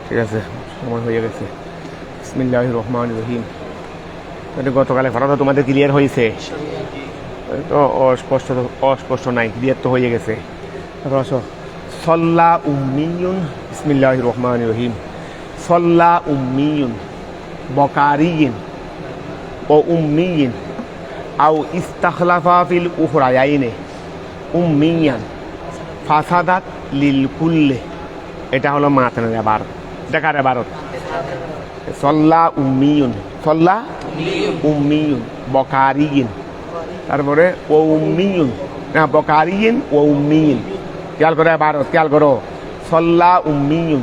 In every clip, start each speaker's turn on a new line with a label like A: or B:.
A: ঠিক আছে, সময় হয়ে গেছে। বিসমিল্লাহির রহমানির রহিম। গতকালে ফরাটা তোমাদের ক্লিয়ার হয়েছে তো? অস্পষ্ট নাই, ক্লিয়ার তো হয়ে গেছে। সল্লা উম্মিয়ুন। বিসমিল্লাহির রহমানির রহিম। সল্লা উম্মিয়ুন বকারিয়িন ও উম্মিয়িন আও ইস্তাখলাফা ফিল উখরায়াইনে উম্মিয়ান ফাসাদাত লিল কুল্লে। এটা হলো মাতানের এবারত। দেখার এবারত সল্লা উম্মিয়ুন, সল্লা উম্মিয়ুন বকারিয়িন, তারপরে ও উম্মিয়ুন না বকারিয়িন ও উম্মিয়িন। খেয়াল করে এবারত, খেয়াল করো। সল্লা উম্মিয়ুন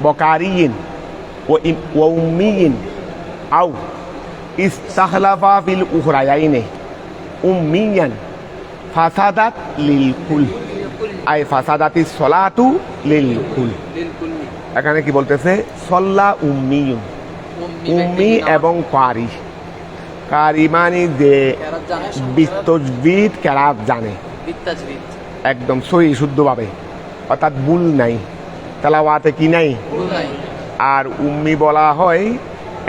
A: বকারিয়িন ও উম্মিয়িন আও ইস্তাখলাফা ফিল উখরায়াইনে উম্মিয়ান ফাসাদাত লিল কুল। আই ফাসাদাতিস সলাতু লিল কুল। এখানে কি বলতেছে? সল্লা উম্মিয়ুন, উম্মি এবং কারি। কারি মানে যে বিস্তজবিদ কেরাত জানে একদম সহি শুদ্ধভাবে, অর্থাৎ ভুল নাই, তেলাওয়াতে কি নাই। আর উম্মি বলা হয়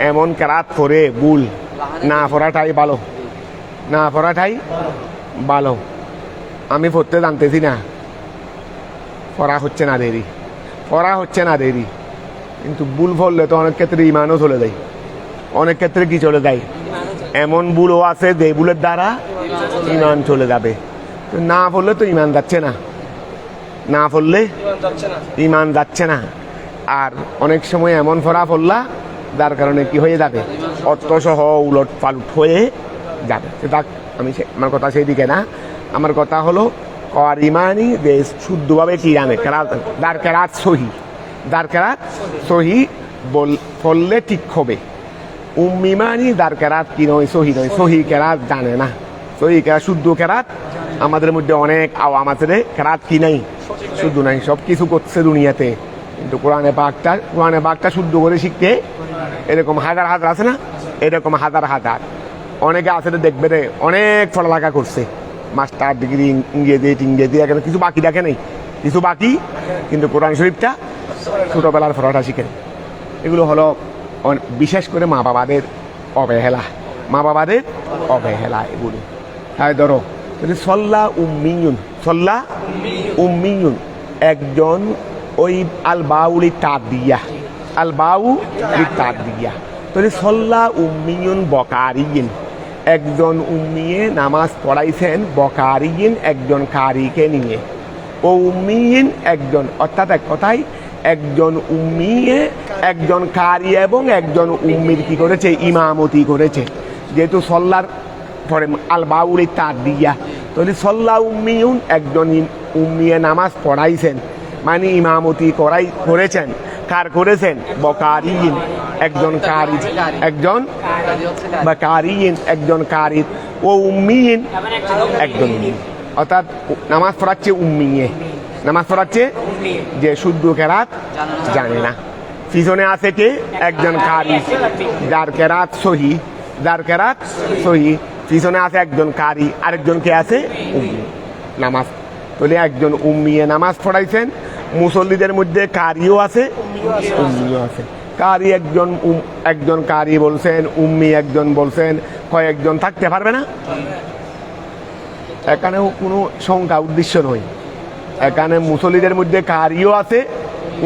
A: এমন কেরাত পড়ে ভুল না পড়াটাই ভালো, না পড়াটাই ভালো। আমি পড়তে জানতেছি না, পড়া হচ্ছে না দেরি, পড়া হচ্ছে না দেরি, কিন্তু ভুল পড়লে তো অনেক ক্ষেত্রে ইমানও চলে যায়। অনেক ক্ষেত্রে কি চলে যায়? এমন ভুলও আছে যে ভুলের দ্বারা ইমান চলে যাবে। তো না পড়লে তো ইমান যাচ্ছে না, না পড়লে ইমান যাচ্ছে না। আর অনেক সময় এমন পড়া পড়লা যার কারণে কি হয়ে যাবে? অর্থসহ উলট পালট হয়ে যাবে। সেটা আমার কথা সেই দিকে না। আমার কথা হলো ইমানি যে শুদ্ধভাবে কি জানে, যার কেরাত সহি, যার কেরাত সহি পড়লে ঠিক হবে। উম্মি মানি যার কেরাত কি নয়, সহি নয়, সহি কেরাত জানে না। সহি কেরাত শুদ্ধ কেরাত আমাদের মধ্যে অনেক আওয়াম আছে রে, কেরাত কি নাই, শুদ্ধ নাই, সব কিছু করছে দুনিয়াতে, কিন্তু কোরআনে পাকটা শুদ্ধ করে শিখতে এরকম হাজার হাজার আছে না, এরকম হাজার হাজার অনেকে আছে দেখবে রে, অনেক পড়ালেখা করছে, মাস্টার ডিগ্রি ইংরেজি এখানে কিছু বাকি দেখে নেই, কিছু বাকি, কিন্তু কোরআন শরীফটা ছোটবেলার পড়াটা শিখে। এগুলো হলো বিশেষ করে মা বাবাদের অবহেলা, মা বাবাদের অবহেলা এগুলো। হ্যাঁ ধরো সল্লা উম্মিয়ুন, সল্লা উম্মিয়ুন একজন ওই আল বাউলি তার দিয়া, আল বাউলি তার দিয়া। তাহলে সল্লা উম্মিয়ুন বকারিয়িন একজন উম্মিয়ে নামাজ পড়াইছেন বকারিয়িন একজন কারিকে নিয়ে। ও উম্মিয়িন একজন, অর্থাৎ এক কথায় একজন উম্মিয়ে একজন কারি এবং একজন উম্মির কি করেছে? ইমামতি করেছে। যেহেতু সল্লার পরে আল বাউলি তার দিয়া, তাহলে সল্লা উম্মিয়ুন একজন উম্মিয়ে নামাজ পড়াইছেন মানে ইমামতি করেছেন। কার করেছেন? বকারিয়িন একজন কারি, একজন বকারিয়িন একজন কারি। ও উম্মিয়িন একজন, অর্থাৎ নামাজ পড়াচ্ছে উম্মিয়ে, নামাজ পড়াচ্ছে যে শুদ্ধ কেরাত জানে না। পিছনে আছে কে? একজন কারি যার কেরাত সহি, যার কেরাত সহি। পিছনে আছে একজন কারি, আরেকজন কে আছে? উম্মি নামাজ। তাহলে একজন উম্মিয়ে নামাজ পড়াইছেন। মুসল্লিদের মধ্যে কারিও আছে, উম্মিও আছে। কারি একজন, একজন কারি বলছেন, উম্মি একজন বলছেন, কয়েকজন থাকতে পারবে না। এখানেও কোনো সংখ্যা উদ্দেশ্য নয়। এখানে মুসল্লিদের মধ্যে কারিও আছে,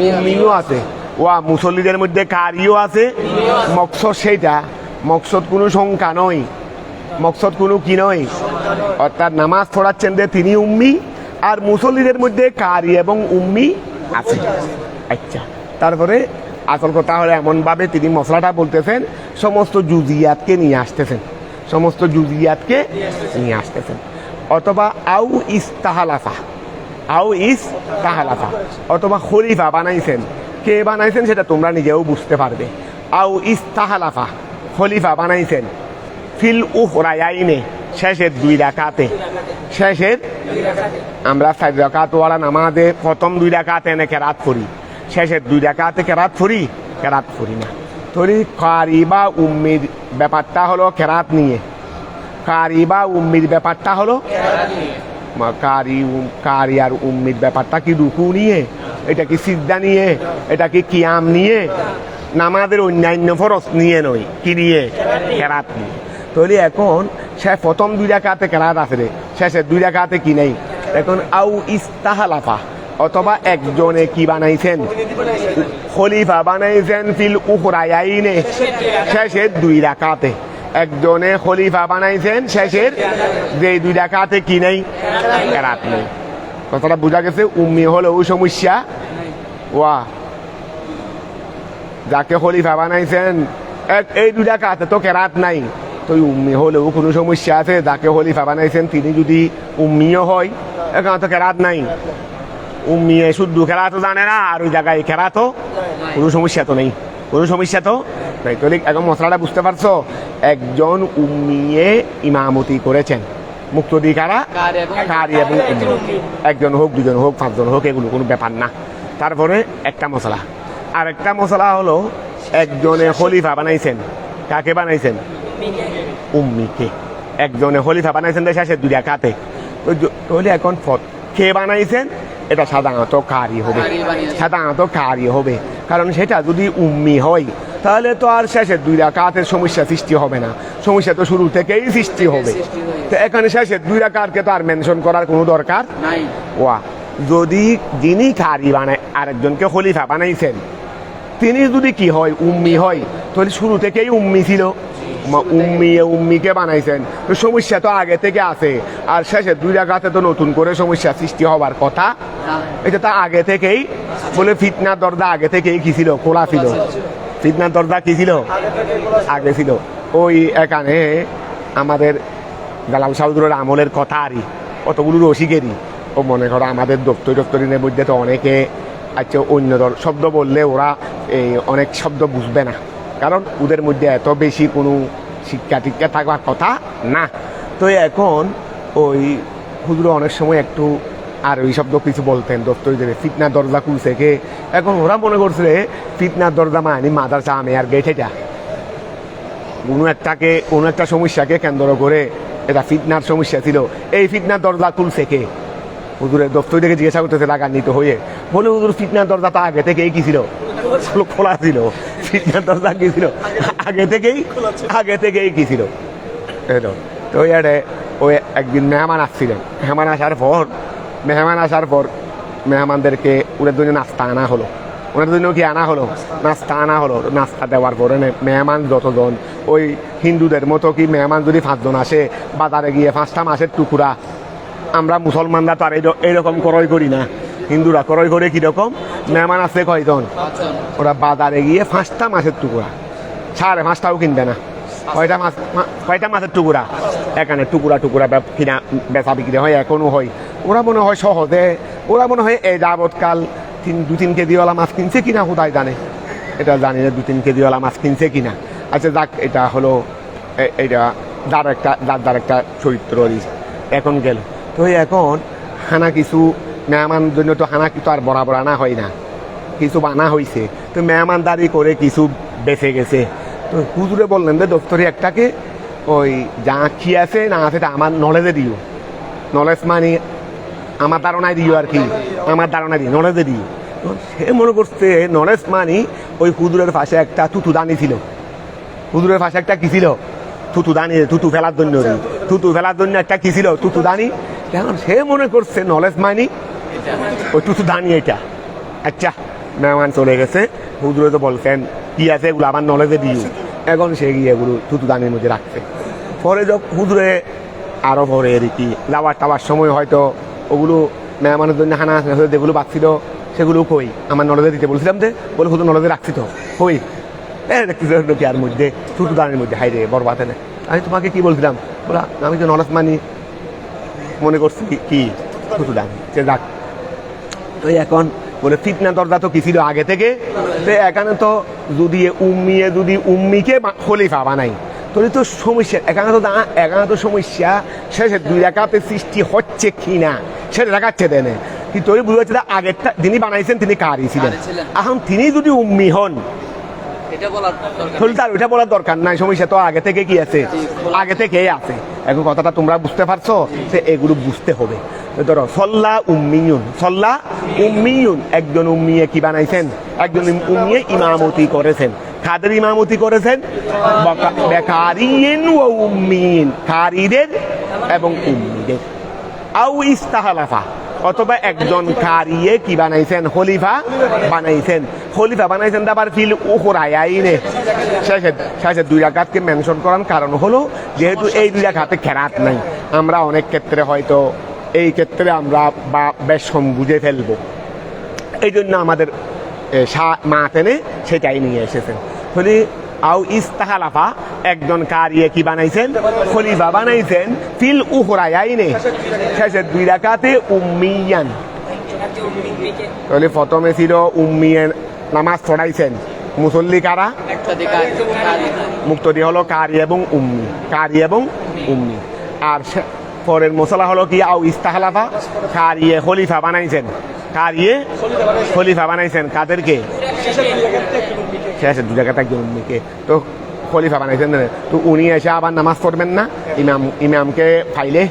A: উম্মিও আছে। মুসল্লিদের মধ্যে কারিও আছে, মকসদ সেইটা, মকসদ কোনো সংখ্যা নয়, মকসদ কোনো কি নয়, অর্থাৎ নামাজ পড়াচ্ছেন যে তিনি উম্মি, আর মুসল্লিদের মধ্যে কারি এবং উম্মি আছে। আচ্ছা, তারপরে আসল কথা হলো এমনভাবে তিনি মশলাটা বলতেছেন, সমস্ত জুজিয়াতকে নিয়ে আসতেছেন, সমস্ত জুজিয়াতকে নিয়ে আসতেছেন। অথবা আউ ইস্তাহালাফা, আউ ইস্তাহালাফা, অথবা খলিফা বানাইছেন। কে বানাইছেন সেটা তোমরা নিজেও বুঝতে পারবে। আউ ইস্তাহালাফা, খলিফা বানাইছেন। ফিল উখরায়াইনে শেষের দুই রাকাতে, শেষের আমরা 4 রাকাত ওয়ালা নামাজে প্রথম 2 রাকাতে এনে কেরাত পড়ি, শেষের 2 রাকাতে কেরাত পড়ি না। তরি কারি বা উম্মির ব্যাপারটা হলো কেরাত নিয়ে, কারি বা উম্মির ব্যাপারটা হলো কারি আর উম্মির ব্যাপারটা কি রুকু নিয়ে, এটা কি সিজদা নিয়ে, এটা কি কিয়াম নিয়ে, নামাজের অন্যান্য ফরজ নিয়ে নয়, কি নিয়ে? কেরাত নিয়ে। তাহলে এখন সে প্রথম 2 রাকাতে কেরাত আছে রে, শেষের 2 রাকাতে কি নেই। এখন আউ ইস্তাহালাফা, অথবা একজনে কি বানাইছেন, খলিফা বানাইছেন ফিল উখরায়াইনে, শেষের 2 রাকাতে একজনে খলিফা বানাইছেন শেষের যে 2 রাকাতে কি নেই, কেরাত নেই। কথাটা বোঝা গেছে? উম্মি হলেও সমস্যা, ওয়া যাকে খলিফা বানাইছেন এই 2 রাকাতে তো কেরাত নাই, তো উম্মি হলেও কোনো সমস্যা আছে? যাকে খলিফা বানাইছেন তিনি যদি উম্মিও হয়, এখানে তো কেরাত নাই, উম্মিয়ে শুদ্ধ কেরাতও জানে না, আর ওই জায়গায় কেরাতও, কোনো সমস্যা তো নেই, কোনো সমস্যা তো নাই। তাহলে এখন মশলাটা বুঝতে পারছো? একজন উম্মিয়ে ইমামতি করেছেন, মুক্তদি কারা? কারি এবং উম্মি। একজন হোক, 2জন হোক, 5জন হোক, এগুলো কোনো ব্যাপার না। তারপরে একটা মশলা, আর একটা মশলা হলো একজনে খলিফা বানাইছেন, কাকে বানাইছেন? উম্মিকে। একজনে খলিফা বানাইছেন শেষের 2 রাকাতে, তাহলে এখন কে বানাইছেন? এটা সাধারণত কারি হবে, সাধারণত কারি হবে। কারণ সেটা যদি উম্মি হয় তাহলে তো আর শেষের 2 রাকাতের সমস্যা সৃষ্টি হবে না, সমস্যা তো শুরু থেকেই সৃষ্টি হবে। তো এখানে শেষের 2 রাকাতকে তো আর মেনশন করার কোনো দরকার নাই। ওয়া যদি যিনি কারি বানায় আরেকজনকে খলিফা বানাইছেন, তিনি যদি কি হয়, উম্মি হয়, তাহলে শুরু থেকেই উম্মি ছিল, উম্মিকে বানাইছেন, তো সমস্যা তো আগে থেকে আছে। আর শেষের 2 রাকাতে তো নতুন করে সমস্যা সৃষ্টি হবার কথা, এটা তো আগে থেকেই। বলে ফিতনার দরজা আগে থেকেই কি ছিল, খোলা ছিল। ফিতনার দরজা কি ছিল, আগে ছিল। ওই এখানে আমাদের জালাল সাউদুরের আমলের কথা আরই কতগুলো রসিকেরই, ও মনে করো আমাদের দপ্তরিনের মধ্যে তো অনেকে আচ্ছা অন্য শব্দ বললে ওরা এই অনেক শব্দ বুঝবে না, কারণ ওদের মধ্যে এত বেশি কোনো শিক্ষা টিক্ষা থাকার কথা না। তো এখন ওই হুজুর অনেক সময় একটু আর ওই শব্দ কিছু বলতেন দপ্তরিদের, ফিতনার দরজা খুলছে কে। এখন ওরা মনে করছে ফিতনার দরজা মানে মাদ্রাসা আমিয়ার গেট, এটা কোনো একটা সমস্যাকে কেন্দ্র করে এটা ফিতনার সমস্যা ছিল, এই ফিতনার দরজা খুলছে কে। হুজুরের দপ্তর থেকে জিজ্ঞাসা করতেছে রাগান্বিত হয়ে, বলে হুজুর ফিতনার দরজা তো আগে থেকেই কি ছিল, খোলা ছিল। ফিতনার দরজা কি ছিল, আগে থেকেই কি ছিল। তো ওই একদিন মেহমান আসছিলেন, মেহমান আসার পর মেহমানদেরকে ওদের জন্য নাস্তা আনা হলো, ওনার জন্য কি আনা হলো, নাস্তা আনা হলো। নাস্তা দেওয়ার পরে মেহমান যতজন, ওই হিন্দুদের মতো কি মেহমান যদি 5জন আসে, বাজারে গিয়ে 5টা মাছের টুকরা, আমরা মুসলমানরা তো আর এইরকম ক্রয় করি না, হিন্দুরা ক্রয় করে কিরকম, মেহমান আছে কয়জন, ওরা বাজারে গিয়ে 5টা মাছের টুকরা, 5.5টাও কিনবে না, কয়টা মাছের টুকরা, এখানে টুকরা কিনা বেচা বিক্রি হয়, এখনো হয়। ওরা মনে হয় সহজে, ওরা মনে হয় এই যাবৎকাল 2-3 কেজিওয়ালা মাছ কিনছে কিনা কোথায় জানে, এটা জানি না 2-3 কেজিওয়ালা মাছ কিনছে কিনা। আচ্ছা যাক, এটা হলো এটা যার একটা চরিত্র এখন গেল। তো এখন হানা কিছু মেহমান জন্য তো হানা কিছু আর বরাবর আনা হয় না, কিছু আনা হয়েছে, তো মেহমানদারি করে কিছু বেঁচে গেছে। তো হুজুরে বললেন যে দপ্তরে একটাকে ওই যা কি আছে না আছে আমার নলেজে দিও, নলেজ মানে আমার ধারণায় দিও আর কি, আমার ধারণায় দিই, নলেজে দিও। সে মনে করছে নলেজ মানে ওই হুজুরের পাশে একটা থুতুদানি ছিল, হুজুরের পাশে একটা কি ছিল, থুতুদানি, থুতু ফেলার জন্য একটা কি ছিল, থুতুদানি। এখন সে মনে করছে নলেজ মানে ওই থুতুদানি এটা। আচ্ছা মেহমান চলে গেছে, হুজুরে তো বলছেন কি আছে এগুলো আমার নলেজে দিও, এখন সে গিয়ে এগুলো থুতুদানির মধ্যে রাখছে। পরে যখন হুজুরে আরো পরে আর কি যাওয়ার সময় হয়তো ওগুলো মেহমানের জন্য হানা যেগুলো বাঁচছিল সেগুলো কই আমার নলেজে দিতে বলছিলাম, যে বলে হুজুর নলেজে রাখছি তো কই দেখতেছি আর মধ্যে থুতুদানির মধ্যে, হাই রে বরবাদ না। আমি তোমাকে কি বলছিলাম, বলা আমি তো নলেজ মানি মনে করছি কি থুতুদানি, সে যাক। তো এখন বলে ফিতনা দরজা তো কি ছিল আগে থেকে, তো এখানে তো যদি উম্মিকে খলিফা বানাই তাহলে তো সমস্যা, এখানে তো সমস্যা শেষের 2 রাকাতে সৃষ্টি হচ্ছে কিনা সেটা দেখাচ্ছে দেনে কি, তোর বুঝতে পারছি আগেরটা যিনি বানাইছেন তিনি কারি ছিলেন, এখন তিনি যদি উম্মি হন তাহলে ওইটা বলার দরকার নাই, সমস্যা তো আগে থেকে কি আছে, আগে থেকেই আছে। এখন কথাটা তোমরা বুঝতে পারছো, এগুলো বুঝতে হবে। ধরো সল্লা উম্মিয়ুন, সল্লা উম্মিয়ুন, একজন উম্মিয়ে কি বানাইছেন, একজন উম্মিয়ে ইমামতি করেছেন। কাদের ইমামতি করেছেন? বেকারিন ও উম্মিন, কারীদের এবং উম্মিদের। আও ইস্তাহলাফা, অথবা একজন কারিয়ে কি বানাইছেন, খলিফা বানাইছেন। খলিফা বানাইছেন আবার ফিল উখরায়াইনে, শেষে 2 রাকাতকে মেনশন করার কারণ হলো যেহেতু এই 2 রাকাতে কেরাত নাই, আমরা অনেক ক্ষেত্রে হয়তো এই ক্ষেত্রে আমরা বা বেশ বুঝে ফেলবো, এই জন্য আমাদের মাতেনে সেটাই নিয়ে এসেছেন। ফলে আও ইস্তাহলাফা, একজন কারিয়ে কি বানাইছেন, খলিফা বানাইছেন ফিল উখরায়াইনে, শেষে 2 রাকাতে উম্মিয়ান। তাহলে প্রথমে ছিল উম্মিয়ে নামাজ পড়াইছেন, মুসল্লি কারা? মুক্তদি হলো কারি এবং উম্মি, কারি এবং উম্মি। আর পরের মশলা হলো কি আও ইস্তাহলাফা, কারিয়ে খলিফা বানাইছেন, কারিয়ে খলিফা বানাইছেন কাদেরকে? শেষে 2 রাকাতে একজন উম্মিকে। তো খলিফা বানাইছেন, তো উনি এসে আবার নামাজ পড়বেন না, ইমামকে ফাইলে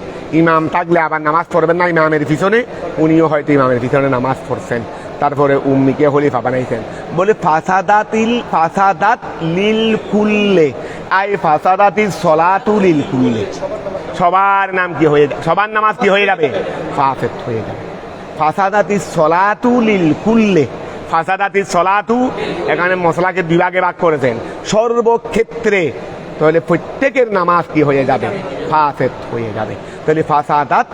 A: ইমাম থাকলে আবার নামাজ পড়বেন না ইমামের পিছনে, উনিও হয়তো ইমামের পিছনে নামাজ পড়ছেন, তারপরে উম্মিকে খলিফা বানাইছেন। বলে ফাসাদাত লিল কুল্লে, আই ফাসাদাতিস সলাতু লিল কুল্লে, সবার নাম কি হয়ে, সবার নামাজ কি হয়ে যাবে? ফাসেদ হয়ে যাবে। ফাসাদাতিস সলাতু লিল কুল্লে, ফাসাদাতিস সলাতু, এখানে মশলাকে 2 ভাগে ভাগ করেছেন, সর্বক্ষেত্রে। তাহলে প্রত্যেকের নামাজ কি হয়ে যাবে? ফাসেদ হয়ে যাবে। তাহলে ফাসাদাত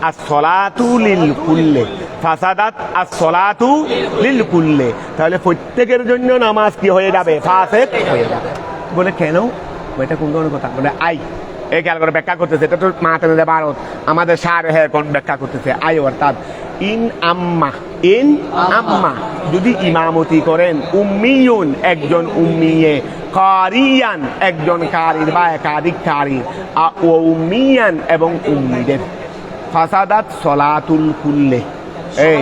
A: as-সলাতু লিল কুল্লে, ফাসাদাত as-সলাতু লিল কুল্লে, তাহলে প্রত্যেকের জন্য নামাজ কি হয়ে যাবে? ফাসেদ হয়ে যাবে। বলে কেন? এটা কোন ধরনের কথা? বলে এই খেয়াল করে ব্যাখ্যা করতেছে, এটা তো মাতানে ভারত আমাদের শারহে কোন ব্যাখ্যা করতেছে। অর্থাৎ ইন আম্মা যদি ইমামতি করেন উম্মিয়ুন, একজন উম্মিয়ে, কারিয়ান, একজন কারির বা একাধিক কারির, ও উম্মিয়ান এবং উম্মিদের, ফাসাদাত সলাতুল কুল্লে, এই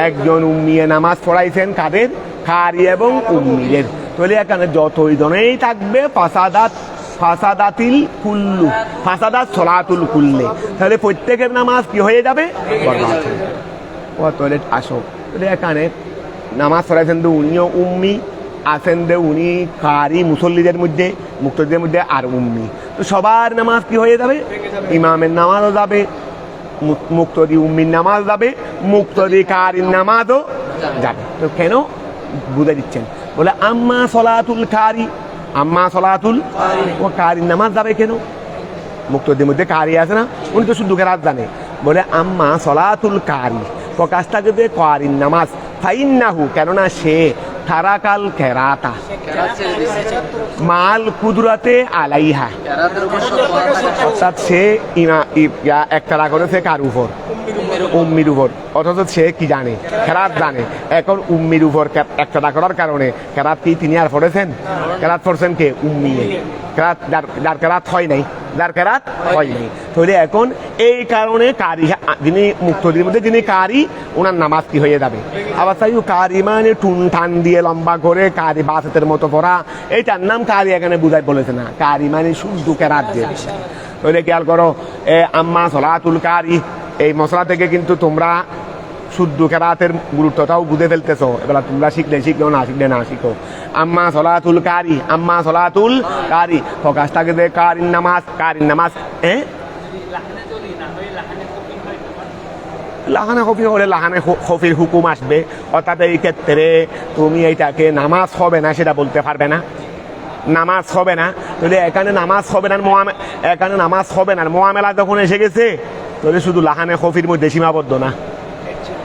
A: একজন উম্মিয়ে নামাজ পড়াইছেন কাদের? কারি এবং উম্মিদের। তাহলে এখানে যতই জনেই থাকবে ফাসাদাতিল কুল্লু, ফাসাদাত সলাতুল কুল্লে, তাহলে প্রত্যেকের নামাজ কি হয়ে যাবে? বরবাদ। তাহলে আসো, তাহলে এখানে নামাজ পড়াইছেন তো উনিও উম্মি, আছেন দে উনি কারি মুসল্লিদের মধ্যে, মুক্তদের মধ্যে আর উম্মি, তো সবার নামাজ কি হয়ে যাবে? ইমামের নামাজও যাবে, মুক্তদি উম্মির নামাজ যাবে, মুক্তদি কারির নামাজও যাবে। তো কেন বুঝে দিচ্ছেন? বলে আম্মা সলাতুল কারি, আম্মা সলাতুল, ও কারির নামাজ যাবে কেন? মুক্তদের মধ্যে কারি আছে না, উনি তো শুধু কেরাত জানে। বলে আম্মা সলাতুল কারি, প্রকাশটা যদি কারির নামাজ, ফাইন্নাহু, কেননা সে তারাকাল কেরাতা মাল কুদরাতে আলাইহা, অর্থাৎ সে একটা করেছে কার উপর? উম্মির উপর, অথচ সে কি জানে? কেরাত জানে। এখন উম্মির উপর একটা করার কারণে কেরাত কি তিনি আর পড়েছেন? কেরাত পড়ছেন কে? উম্মিয়ে, কেরাত যার কেরাত হয় নাই, যার কেরাত হয় নাই। তাহলে এখন এই কারণে কারি, যিনি মুক্তদের মধ্যে যিনি কারি, ওনার নামাজ কি হয়ে যাবে? আবার তাই কারি মানে টুন টান দিয়ে লম্বা করে কারি বাসের মতো পড়া, এইটার নাম কারি এখানে বুঝাই বলেছে না। কারি মানে শুদ্ধ কেরাত দিয়ে। তাহলে খেয়াল করো, আম্মা সলাতুল কারি, এই মশলা থেকে কিন্তু তোমরা শুদ্ধ কেরাতের গুরুত্বটাও বুঝে ফেলতেছো। এবার তোমরা শিখলে শিখলেও, না শিখলে না শিখো। আম্মা সলাতুল কারি, আম্মা সলাতুল কারি, প্রকাশটাকে যে কারির নামাজ, কারির নামাজ, লাহানে খফি হলে লাহানে খফির হুকুম আসবে, অর্থাৎ এই ক্ষেত্রে তুমি এইটাকে নামাজ হবে না সেটা বলতে পারবে না, নামাজ হবে না। তাহলে এখানে নামাজ হবে না, এখানে নামাজ হবে না মোয়ামেলা যখন এসে গেছে, তাহলে শুধু লাহানে খফির মধ্যে সীমাবদ্ধ না।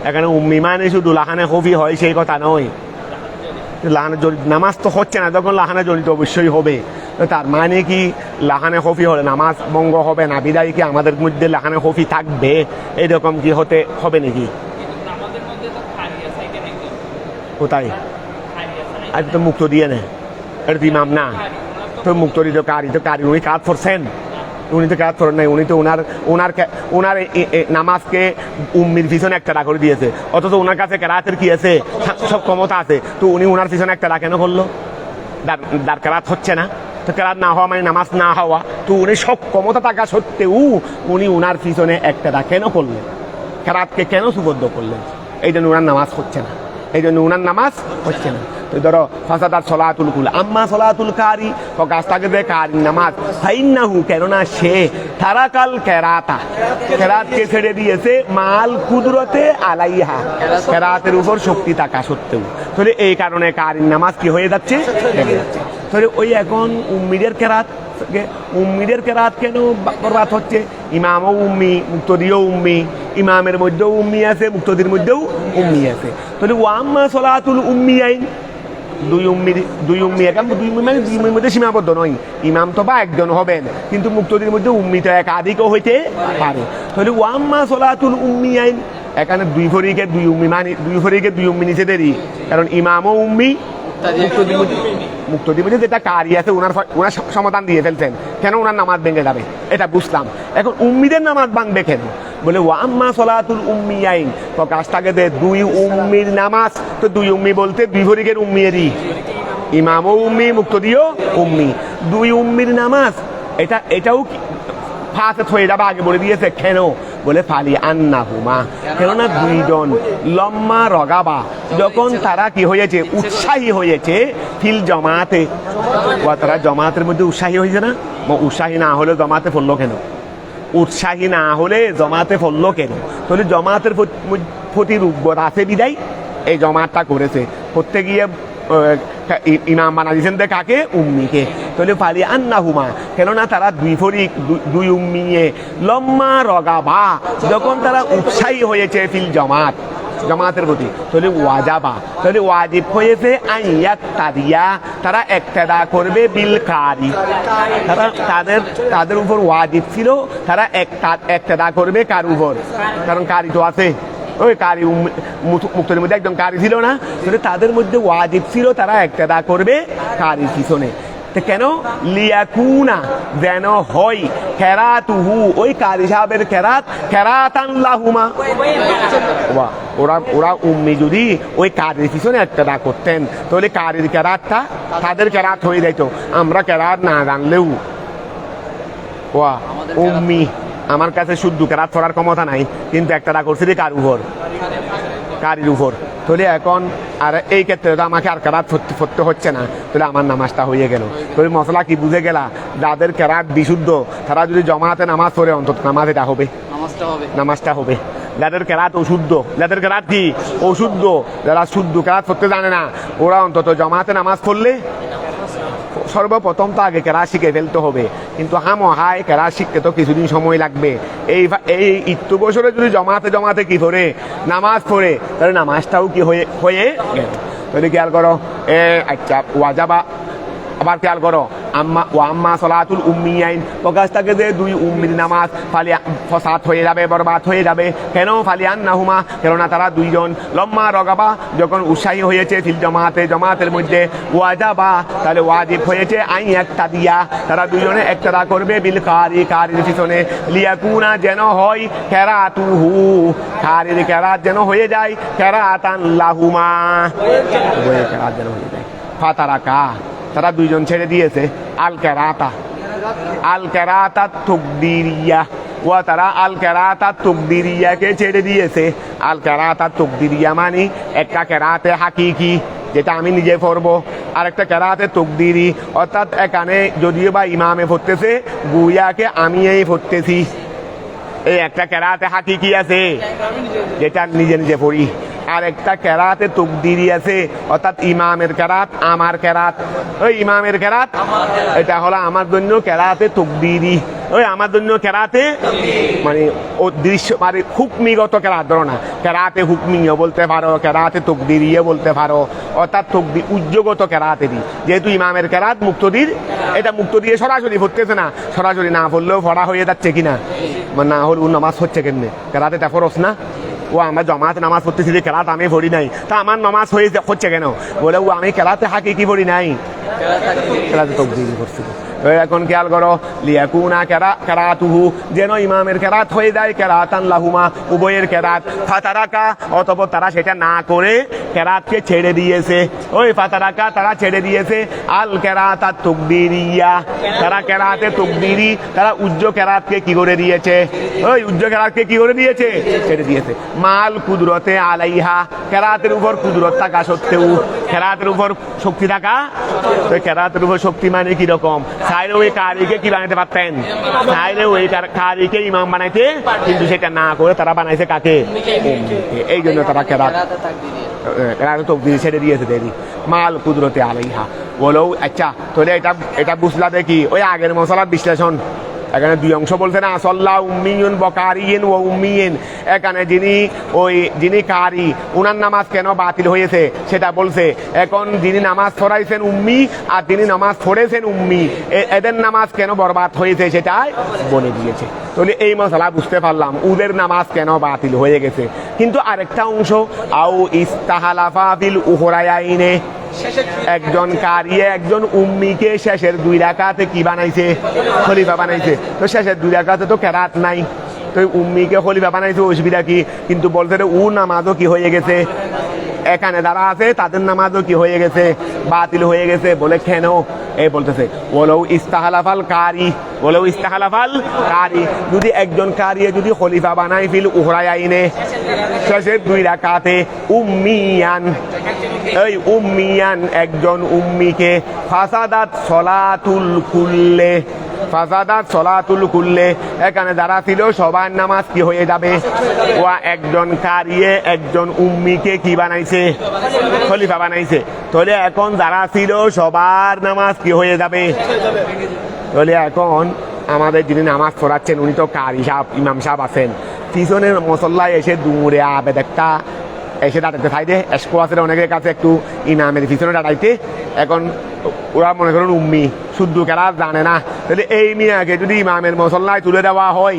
A: এখানে উম্মি মানে শুধু লাহানে খফি হয় সেই কথা নয়। লাহানে নামাজ তো হচ্ছে না, যখন লাহানে জড়িত অবশ্যই হবে। তার মানে কি লাহানে খফি হলে নামাজ ভঙ্গ হবে না, বিদায় কি আমাদের মধ্যে লাহানে খফি থাকবে? এরকম কি হতে হবে নাকি? কোথায়? আর তো মুক্ত দিয়ে নেয়, এটা তো ইমাম না, তো মুক্ত দিত কারি, তো কারি উনি কাজ করছেন, উনি তো কাজ করেন নাই, উনি তো ওনার নামাজকে উম্মির পিছনে একটা করে দিয়েছে, অথচ ওনার কাছে কেরাতের কি আছে? সব ক্ষমতা আছে, তো উনি ওনার পিছনে একটা কেন করলো? যার কেরাত হচ্ছে না, তো কেরাত না হওয়া মানে নামাজ না হওয়া, তো উনি সব ক্ষমতা থাকা সত্ত্বেও উনি ওনার পিছনে একটা কেন করলেন? কেরাতকে কেন সুবদ্ধ করলেন? এই জন্য ওনার নামাজ হচ্ছে না, এই জন্য ওনার নামাজ হচ্ছে না। তো ধরো ফাসাদাত সলাতুল কুল আম্মা সলাতুল কারি, তো গাছটাকে দে কারি নামাজ ফাইন্নাহু, কেননা সে তারাকাল কেরাতা, কেরাতকে ছেড়ে দিয়েছে মাল কুদরতে আলাইহা, কেরাতের উপর শক্তি থাকা সত্ত্বেও। তাহলে এই কারণে কারির নামাজ কি হয়ে যাচ্ছে? তাহলে ওই এখন উম্মিদের কেরাত, উম্মিদের কেরাত কেন বরবাদ হচ্ছে? ইমামও উম্মি, মুক্তদিও উম্মি, ইমামের মধ্যেও উম্মি আছে, মুক্তদির মধ্যেও উম্মি আছে। তাহলে ওয়াম্মা সলাতুল উম্মি আইন, দুই উম্মি এখন দুই উম্মি মানে দুই উম্মির মধ্যে সীমাবদ্ধ নয়, ইমাম তো বা একজন হবেন, কিন্তু মুক্তদির মধ্যে উম্মি তো একাধিকও হইতে পারে। তাহলে ওয়াম্মা সলাতুল উম্মি আইন, এখানে দুই ফরিকে দুই উম্মি মানে দুই ফরিকে দুই উম্মি নিচে দেরি, কারণ ইমামও উম্মি, মুক্তদির মধ্যে যেটা কারি আছে ওনার সমাধান দিয়ে ফেলছেন, কেন ওনার নামাজ ভেঙে যাবে এটা বুঝলাম। এখন উম্মিদের নামাজ ভাঙবে কেন? বলে ওয়াম্মা সলাতুল উম্মি আইন, তো কাজটাকে দে দুই উম্মির নামাজ, তো দুই উম্মি বলতে দুই ফরিকের উম্মিয়েরই, ইমামও উম্মি, মুক্তদিও উম্মি, দুই উম্মির নামাজ এটাও ফাসেদ হয়ে যাবে, আগে বলে দিয়েছে। কেন? বলে ফালি আন্না হুমা, কেননা দুইজন লম্মা রগাবা, যখন তারা কি হয়েছে? উৎসাহী হয়েছে ফিল জমাতে, তারা জমাতের মধ্যে উৎসাহী হয়েছে না? উৎসাহী না হলে জমাতে পড়লো কেন? উৎসাহী না হলে জমাতে পড়লো কেন? তাহলে জমাতের প্রতি রূপবোধ আছে বিদায় এই জমাতটা করেছে, করতে গিয়ে ইমাম বানা দিয়েছেন কাকে? উম্মিকে। তাহলে ফালি আন্না হুমা, কেননা তারা দুই ফরিক দুই উম্মিয়ে লম্মা রগাবা, যখন তারা উৎসাহী হয়েছে ফিল জমাত, জমাতের প্রতি, তাহলে ওয়াজাবা, তাহলে ওয়াজিব হয়েছে আইয়াত তাদিয়া, তারা ইক্তেদা করবে বিল কারি, তারা তাদের উপর ওয়াজিব ছিল তারা ইক্তেদা করবে কার উপর? কারণ কারি তো আছে, ওই কারি মুক্তদের মধ্যে একদম কারি ছিল না, তাহলে তাদের মধ্যে ওয়াজিব ছিল তারা ইক্তেদা করবে কারির পিছনে। কেন? লিয়াকুনা, যেন হয় কেরাতুহু, ওই কারি সাহেবের কেরাত কেরাতান লাহুমা, ওরা উম্মি যদি ওই কারির পিছনে ইক্তেদা করতেন তাহলে কারির কেরাতটা তাদের কেরাত হয়ে যাইতো। আমরা কেরাত না জানলেও উম্মি, আমার কাছে শুদ্ধ কেরাত পড়ার ক্ষমতা নাই, কিন্তু ইক্তেদা করছি কার উপর? কারির উপর। তাহলে এখন আর এই ক্ষেত্রে তো আমাকে আর কেরাত পড়তে হচ্ছে না, তাহলে আমার নামাজটা হয়ে গেল। তাহলে মশলা কি বুঝে গেলা? যাদের কেরাত বিশুদ্ধ তারা যদি জমাতে নামাজ পড়ে অন্তত নামাজ এটা হবে, নামাজটা হবে। যাদের কেরাত অশুদ্ধ, যাদের কেরাত কি অশুদ্ধ, যারা শুদ্ধ কেরাত পড়তে জানে না, ওরা অন্তত জমাতে নামাজ পড়লে সর্বপ্রথম তো আগে কেরাত শিখে ফেলতে হবে। কিন্তু হায় কেরাত শিখতে তো কিছুদিন সময় লাগবে। এই ইত্তু বছরে যদি জমাতে কি করে নামাজ পড়ে, তাহলে নামাজটাও কি হয়ে গেল। তাহলে খেয়াল করো, আচ্ছা ওয়াজাবা, আবার খেয়াল করো আম্মা সলাতুল উম্মি আইন, প্রকাশটাকে যে দুই উম্মির নামাজ ফালি ফসাদ হয়ে যাবে, বরবাদ হয়ে যাবে। কেন? ফালি আন্নাহুমা, কেননা তারা দুইজন লম্মা রগাবা, যখন উৎসাহী হয়েছে ফিল জমাতে, জমাতের মধ্যে ওয়াজাবা, তাহলে ওয়াজিব হয়েছে আইন একটা দিয়া, তারা দুইজনে ইক্তেদা করবে বিল কারি, কারির পিছনে, লিয়াকুনা, যেন হয় কেরাতুহু, কারির কেরাত যেন হয়ে যায় কেরাতান লাহুমা, কেরাত যেন হয়ে যায়। ফাতারাকা, তারা দুইজন ছেড়ে দিয়েছে আল কেরাতা তাকদীরিয়া, তারা আল কেরাতা তাকদীরিয়াকে ছেড়ে দিয়েছে। আল কেরাতা তাকদীরিয়া মানে একটা কেরাতে হাকিকি, যেটা আমি নিজে পড়বো, আর একটা কেরাতে তাকদীরি, অর্থাৎ এখানে যদিও বা ইমামে পড়তেছে গুয়াকে আমি এই পড়তেছি। এই একটা কেরাতে হাকিকি আছে যেটা নিজে নিজে পড়ি, আর একটা কেরাতে তাকদীরি আছে, অর্থাৎ ইমামের কেরাত আমার কেরাত, ওই ইমামের কেরাত এটা হলো আমার জন্য কেরাতে তাকদীরি, ওই আমার জন্য কেরাতে মানে দৃশ্য মানে হুকমিগত কেরাত, ধরো না কেরাতে হুকমিও বলতে পারো, কেরাতে তাকদীরিও বলতে পারো, অর্থাৎ তকদীর উজ্জগত কেরাতেরই, যেহেতু ইমামের কেরাত মুক্তদির, এটা মুক্ত দিয়ে সরাসরি পড়তেছে না, সরাসরি না পড়লেও পড়া হয়ে যাচ্ছে কিনা, না হলেও নামাজ হচ্ছে কেমনে? কেরাতে তা ফরজ না, আমার জমাতে নামাজ পড়তেছি, কেরাত আমি পড়ি নাই, তা আমার নামাজ হচ্ছে কেন? বলে আমি কেরাতে হাকিকি পড়ি নাই, কেরাতে তাকদীরি পড়ছিল। তো এখন খেয়াল করো লিয়াকুনা কেরাতুহু, যেন ইমামের কেরাত হয়ে যায় কেরাতান লাহুমা, উভয়ের কেরাত। ফাতারাকা, অতঃপর তারা সেটা না করে কেরাতকে ছেড়ে দিয়েছে। ওই ফাতারাকা, তারা ছেড়ে দিয়েছে আল কেরাত আর তকবীরিয়া, তারা কেরাতে তকবীরি, তারা উজ্জ কেরাতকে কি করে দিয়েছে? ওই উজ্জ কেরাতকে কি করে দিয়েছে? ছেড়ে দিয়েছে। মাল কুদরতে আলাইহা, কেরাতের উপর কুদরত থাকা সত্ত্বেও, কেরাতের উপর শক্তি থাকা। তো কেরাতের উপর শক্তি মানে কিরকম? সাইরে ওই কারিকে কি বানাইতে পারতেন? সাইরে ওই কারিকে ইমাম বানাইতে, কিন্তু সেটা না করে তারা বানাইছে কাকে? এই জন্য তারা কেরাত তকবীর ছেড়ে দিয়েছে দেরি। মাল কুদরতে আলাইহা বলো। আচ্ছা, তাহলে এটা বুঝলা দেখি ওই আগের মশলার বিশ্লেষণ। এখানে দুই অংশ বলছে না, সল্লা উম্মিয়ুন বকারিয়িন ও উম্মিয়িন। এখানে যিনি কারি, উনার নামাজ কেন বাতিল হয়েছে সেটা বলছে। এখন যিনি নামাজ পড়াইছেন উম্মি আর যিনি নামাজ পড়েছেন উম্মি, এদের নামাজ কেন বরবাদ হয়েছে সেটাই বলে দিয়েছে। তাহলে এই মশলা বুঝতে পারলাম ওদের নামাজ কেন বাতিল হয়ে গেছে। কিন্তু আরেকটা অংশ, আও ইস্তাহালাফা বিল উহরায়াইনে, একজন কারিয়ে একজন উম্মিকে শেষের 2 রাকাতে কি বানাইছে? খলিফা বানাইছে। তো শেষের 2 রাকাতে তো কেরাত নাই, তো উম্মিকে খলিফা বানাইছে, অসুবিধা কি? কিন্তু বলতে ও নামাজও কি হয়ে গেছে? এখানে যারা আছে তাদের নামাজও কি হয়ে গেছে? বাতিল হয়ে গেছে। বলে কেন? এই বলতেছে ওয়ালাউ ইস্তাহালাফাল কারি, ওয়ালাউ ইস্তাহালাফাল কারি, যদি একজন কারিয়ে যদি খলিফা বানাই ফিল উহরায়াইনে, শেষের 2 রাকাতে উম্মিয়ান, এই উম্মিয়ান একজন উম্মিকে, ফাসাদাত সলাতুল কুল্লে, ফাসাদাত সলাতুল কুল্লে, এখানে যারা ছিল সবার নামাজ কি হয়ে যাবে? ওয়া একজন কারিয়ে একজন উম্মিকে কি বানাইছে? খলিফা বানাইছে। তাহলে এখন যারা ছিল সবার নামাজ কি হয়ে যাবে? তাহলে এখন আমাদের যিনি নামাজ পড়াচ্ছেন উনি তো কারি সাহেব, ইমাম সাহেব আছেন, পিছনের মসল্লায় এসে দূরে আবেদ একটা এসে দাঁড়াতে চাইতে, এসকো আছে অনেকের কাছে একটু ইমামের পিছনে দাঁড়াইতে। এখন ওরা মনে করুন উম্মি, শুদ্ধ কেরাত জানে না, তাহলে এই মিয়াকে যদি ইমামের মসল্লায় তুলে দেওয়া হয়,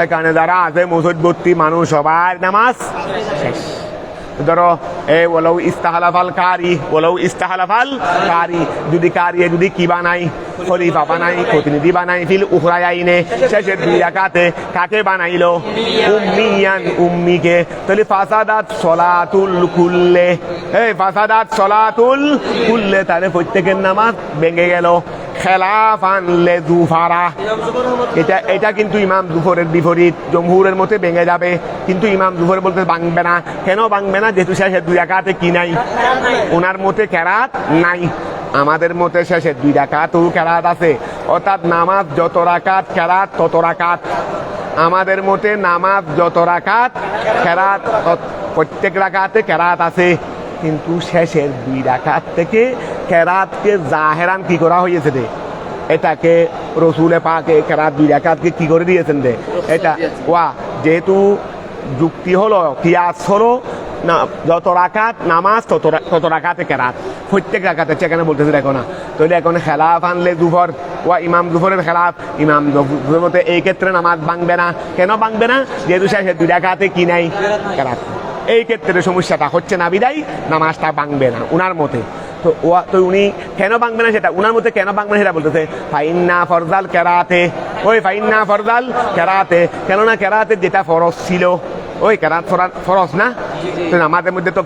A: এখানে যারা আছে মুসল্লি মানুষ সবার নামাজ শেষ। ধরো এই ওলাউ ইস্তাহালাফাল কারি, ওলাউ ইস্তাহালাফাল কারি, যদি কারিয়ে যদি কি বানাই? খলিফা বানাই, প্রতিনিধি বানাই ফিল উহরায়াইনে, শেষের 2 রাকাতে কাকে বানাইলো? উম্মিয়ান, উম্মিকে। তাহলে ফাসাদাত সলাতুল কুল্লে, এই ফাসাদাত সলাতুল কুল্লে, তাহলে প্রত্যেকের নামাজ ভেঙে গেল। খেলাফান লে জুফারা, এটা কিন্তু ইমাম জুফরের বিপরীত, জমহুরের মতে ভেঙে যাবে, কিন্তু ইমাম জুফর বলতে ভাঙবে না। কেন ভাঙবে না? যেহেতু শেষের 2 রাকাতে কি নাই? ওনার মতে কেরাত নাই। আমাদের মতে শেষের 2 রাকাতও কেরাত আছে, অর্থাৎ নামাজ যত রাকাত কেরাত তত রাকাত। আমাদের মতে নামাজ যত রাকাত কেরাত, প্রত্যেক রাকাতে কেরাত আছে, কিন্তু শেষের 2 রাকাত থেকে কেরাতকে জাহেরান কি করা হয়েছে রে? এটাকে রসুলে পাকে কেরাত 2 রাকাতকে কি করে দিয়েছেন রে? এটা ওয়া যেহেতু যুক্তি হলো, কিয়াস হলো, না যত রাকাত নামাজ তত রাকাতে কেরাত, প্রত্যেক রাকাতে। সেখানে বলতেছে দেখো না, তাহলে এখন খেলাফ আনলে জুফর ওয়া ইমাম জুফরের খেলাফ, ইমাম জুফরের মতে এই ক্ষেত্রে নামাজ ভাঙবে না। কেন ভাঙবে না? যেহেতু শেষের 2 রাকাতে কি নাই? কেরাত। এই ক্ষেত্রে সমস্যাটা হচ্ছে না, বিদায় নামাজটা ভাঙবে না উনার মতে। তো উনি কেন ভাঙবে না সেটা, উনার মতে কেন ভাঙবে না সেটা বলতেছে ফাইন্না ফরজাল কেরাতে, ওই ফাইন্না ফরজাল কেরাতে, কেননা কেরাতে যেটা ফরজ ছিল, ওই কেরাত ফরজ না? আমাদের মধ্যে তো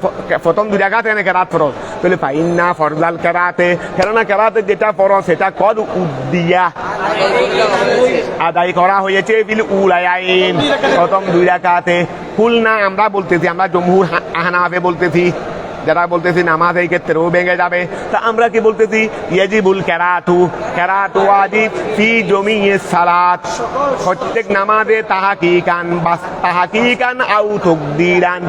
A: প্রথম 2 রাকাত এনে কেরাত ফরজ, তাহলে ফাইন্না ফরজাল কেরাতে, কেননা কেরাতে যেটা ফরজ সেটা কদ উদ্দিয়া, আদায় করা হয়েছে বিল উলায়াইন, প্রথম 2 রাকাতে। কুলনা, আমরা বলতেছি, আমরা জমহুর আহনাফে বলতেছি, যারা বলতেছি নামাজ এই ক্ষেত্রেও ভেঙে যাবে, তা আমরা কি বলতেছি? ইয়াজিবুল কেরাতু, কেরাতু ওয়াজিব ফি জমিইস সালাত, প্রত্যেক নামাজে তাহাকিকান আউ তাকদীরান,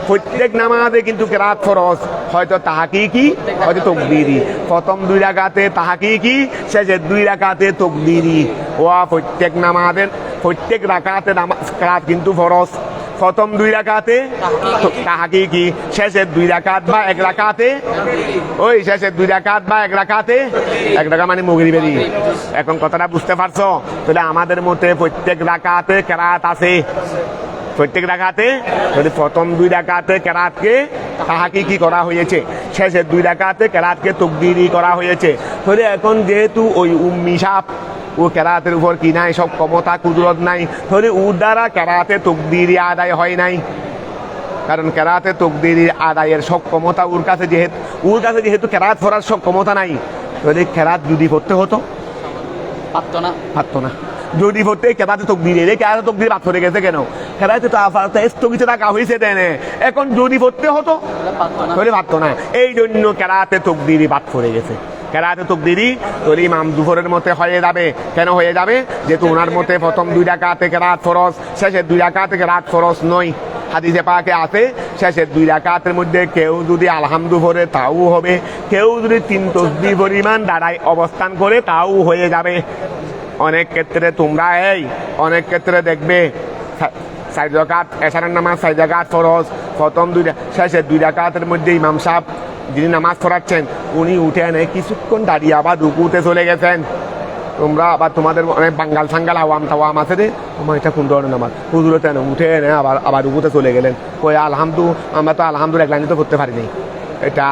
A: প্রত্যেক নামাজে কিন্তু কেরাত ফরজ, হয়তো তাহাকিকি হয়তো তাকদীরি। প্রথম 2 রাকাতে তাহাকিকি, শেষের 2 রাকাতে তাকদীরি। ওয়া প্রত্যেক নামাজের প্রত্যেক রাকাতে নামাজ কেরাত কিন্তু ফরজ, প্রথম 2 রাকাতে তাহাকিকি, শেষের 2 রাকাত বা 1 রাকাতে, ওই শেষের 2 রাকাত বা 1 রাকাতে, 1 রাকাত মানে মাগরিবেরই। এখন কথাটা বুঝতে পারছো? তাহলে আমাদের মতে প্রত্যেক রাকাতে কেরাত আছে, প্রত্যেক রাকাতে যদি প্রথম 2 রাকাতে কেরাতকে তাহকিকি করা হয়েছে, শেষের 2 রাকাতে কেরাতকে তাকদীরি করা হয়েছে। তাহলে এখন যেহেতু ওই উম্মি সাহেব ও কেরাতের উপর কি নাই, সব ক্ষমতা কুদরত নাই, তাহলে ওর দ্বারা কেরাতে তাকদীরি আদায় হয় নাই। কারণ কেরাতে তাকদীরি আদায়ের সব ক্ষমতা ওর কাছে যেহেতু কেরাত পড়ার সব ক্ষমতা নাই, তাহলে কেরাত যদি পড়তে হতো পারতো না। যদি পড়তে কেরাতে তাকদীরি কেরাতে তাকদীরি বাদ পড়ে গেছে কেন? কেরাতে তো স্থগিত রাখা হয়েছে দেনে, এখন যদি পড়তে হতো তাহলে পারতো না। এই জন্য কেরাতে তাকদীরি বাদ পড়ে গেছে। কেরাতে তাকদীরি তাহলে ইমাম জুফরের মতে হয়ে যাবে। কেন হয়ে যাবে? যেহেতু ওনার মতে প্রথম 2 রাকাতে কেরাত ফরজ, শেষের 2 রাকাতে কেরাত ফরজ নয়। হাদিসে পাকে আছে শেষের 2 রাকাতের মধ্যে কেউ যদি আলহামদু পড়ে তাও হবে, কেউ যদি 3 তাসবিহ পরিমাণ দাঁড়ায় অবস্থান করে তাও হয়ে যাবে। অনেক ক্ষেত্রে দেখবে 4 রাকাত এশারের নামাজ 4 রাকাত ফরজ, প্রথম 2 শেষের 2 রাকাতের মধ্যে ইমাম সাহেব যিনি নামাজ পড়াচ্ছেন উনি উঠে এনে কিছুক্ষণ দাঁড়িয়ে আবার রুকুতে চলে গেছেন। তোমরা আবার তোমাদের অনেক বাঙ্গাল সাঙ্গাল আওয়াম টাওয়াম আছে রে, আমার এটা কোন ধরনের নামাজ, হুজুরতে উঠে এনে আবার রুকুতে চলে গেলেন। কই আমরা তো আলহামদুলিল্লাহ এক লাইনে তো পড়তে পারি নাই। এটা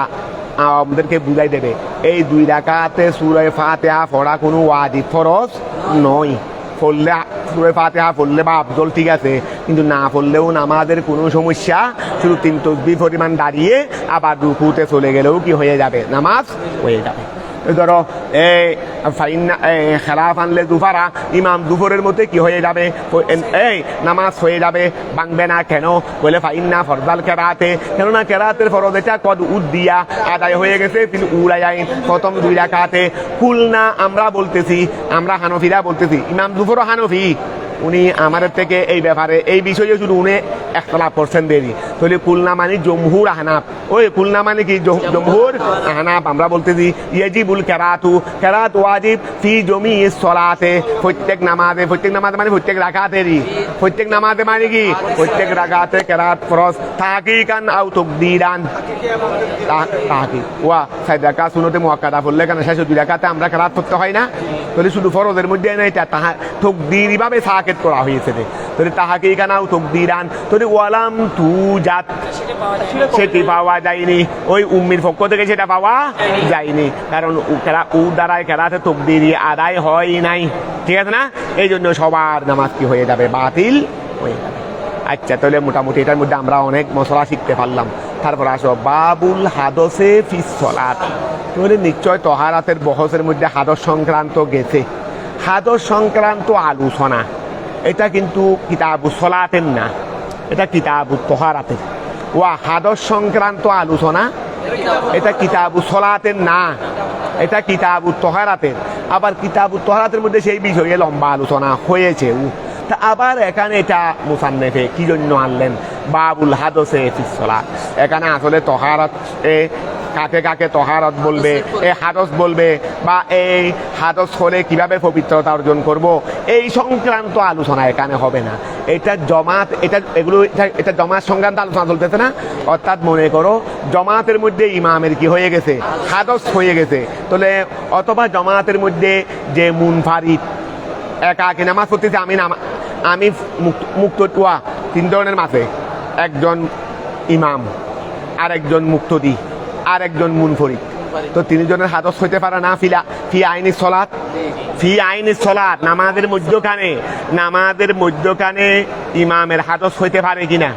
A: আমাদেরকে বুঝাই দেবে এই 2 রাকাতে সূরা ফাতিহা পড়া কোনো ওয়াজিব ফরজ নয়। পড়লে সূরা ফাতিহা পড়লে বা আফজল ঠিক আছে, কিন্তু না পড়লেও নামাজের কোনো সমস্যা, শুধু 3 তাসবিহ পরিমাণ দাঁড়িয়ে আবার রুকুতে চলে গেলেও কি হয়ে যাবে? নামাজ হয়ে যাবে। ধরো খেলাফ আনলে দুফারা ইমাম দুপুরের মধ্যে কি হয়ে যাবে? নামাজ হয়ে যাবে, ভাঙবে না। কেন বলে ফাইন্না ফরজাল কেরাতে, কেননা কেরাতের ফরজ এটা কদ উদ্দিয়া আদায় হয়ে গেছে উলাইন প্রথম 2 রাকাতে। কুলনা আমরা হানফিরা বলতেছি, ইমাম দুপুরও হানফি, উনি আমাদের থেকে এই ব্যাপারে এই বিষয়ে শুধু উনি একতলাপ করছেন দেরি। তাহলে কুলনা মানে জমহুর আহনাফ, কুলনা মানে কি জমহুর আহনাফ। আমরা বলতেছি ইয়াজিবুল কেরাত ওয়াজিব ফি জমিইস সলাতে, প্রত্যেক নামাজে মানে প্রত্যেক রাকাতেরই, প্রত্যেক নামাজে মানে কি প্রত্যেক রাকাতে কেরাত ফরজ তাহকিকান আও তাকদীরান। তাহকিক ওয়া 4 রাকাত সুন্নতে মুআক্কাদা পড়লে কেন শেষ 2 রাকাতে আমরা কেরাত পড়তে হয় না? তাহলে শুধু ফরজের মধ্যে না, এটা তাকদীরি ভাবে সাকেত করা হয়েছে। তাহলে তাহকিকান আও তাকদীরান, তাহলে ওয়ালাম তুজাত সেটি পাওয়া যায়নি, ওই উম্মির পক্ষ থেকে সেটা পাওয়া যায়নি, কারণ ও দ্বারায় কেরাতে তাকদীরি আদায় হয় নাই। ঠিক আছে না? এই জন্য সবার নামাজ কি হয়ে যাবে? বাতিল হয়ে যাবে। আচ্ছা, তাহলে মোটামুটি এটার মধ্যে আমরা অনেক মশলা শিখতে পারলাম। তারপর আসো বাবুল হাদসে ফিস সালাত। তাহলে নিশ্চয় তহারাতের বহসের মধ্যে হাদস সংক্রান্ত গেছে। হাদস সংক্রান্ত আলোচনা এটা কিন্তু কিতাবুস সালাতের না, এটা কিতাবুত তহারাতের। হাদস সংক্রান্ত আলোচনা এটা কিতাবুস সালাতের না, এটা কিতাবুত তহারাতের। আবার কিতাবুত তহারাতের মধ্যে সেই বিষয়ে লম্বা আলোচনা হয়েছে। তা আবার এখানে এটা মুসান্নেফে কি জন্য আনলেন? বাবুল হাদসে ফিস সালাত। এখানে আসলে তহারাত কাকে কাকে তহারত বলবে, হাদস বলবে, বা এই হাদস হলে কিভাবে পবিত্রতা অর্জন করব, এই সংক্রান্ত আলোচনা এখানে হবে না। এটা জমাত সংক্রান্ত আলোচনা চলতেছে না। অর্থাৎ মনে করো জমাতের মধ্যে ইমামের কি হয়ে গেছে? হাদস হয়ে গেছে। তাহলে অথবা জমাতের মধ্যে যে মুনফারিদ একাকী নামাজ পড়তেছে, আমি মুক্তটুয়া, 3 ধরনের মাঝে, একজন ইমাম, আরেকজন মুক্তদি, আর একজন মুনফরিদ। তো 3 জনের হাদস হইতে পারে না ফি আইনিস সলাত। নামাজের মধ্যখানে ইমামের হাদস হইতে পারে কিনা?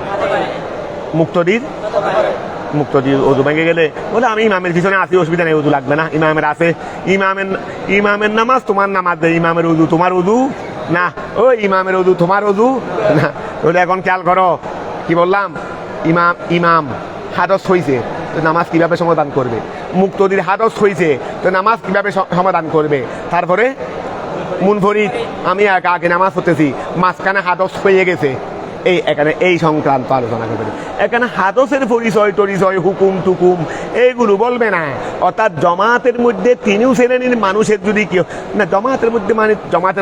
A: মুক্তদির ওযু ভেঙে গেলে বলে আমি ইমামের পিছনে আসি, অসুবিধা নেই, ওযু লাগবে না, ইমামের আছে। ইমামের নামাজ তোমার নামাজ, ইমামের ওযু তোমার ওযু না, ইমামের ওযু তোমার ওযু না। তাহলে এখন খেয়াল করো কি বললাম, ইমাম হাদস হইছে, তো নামাজ কিভাবে সমাধান করবে? মুক্তদির হাদস হইছে, তো নামাজ কিভাবে সমাধান করবে? তারপরে মুনফরিদ, আমি আগে নামাজ পড়তেছি, মাঝখানে হাদস হয়ে গেছে, এখানে এই সংক্রান্ত আলোচনা করবে। এখানে হাদসের পরিচয় হুকুম টুকুম এইগুলো বলবে না। অর্থাৎ জমাতের মধ্যে 3 শ্রেণীর মানুষের যদি কেউ না, জমাতের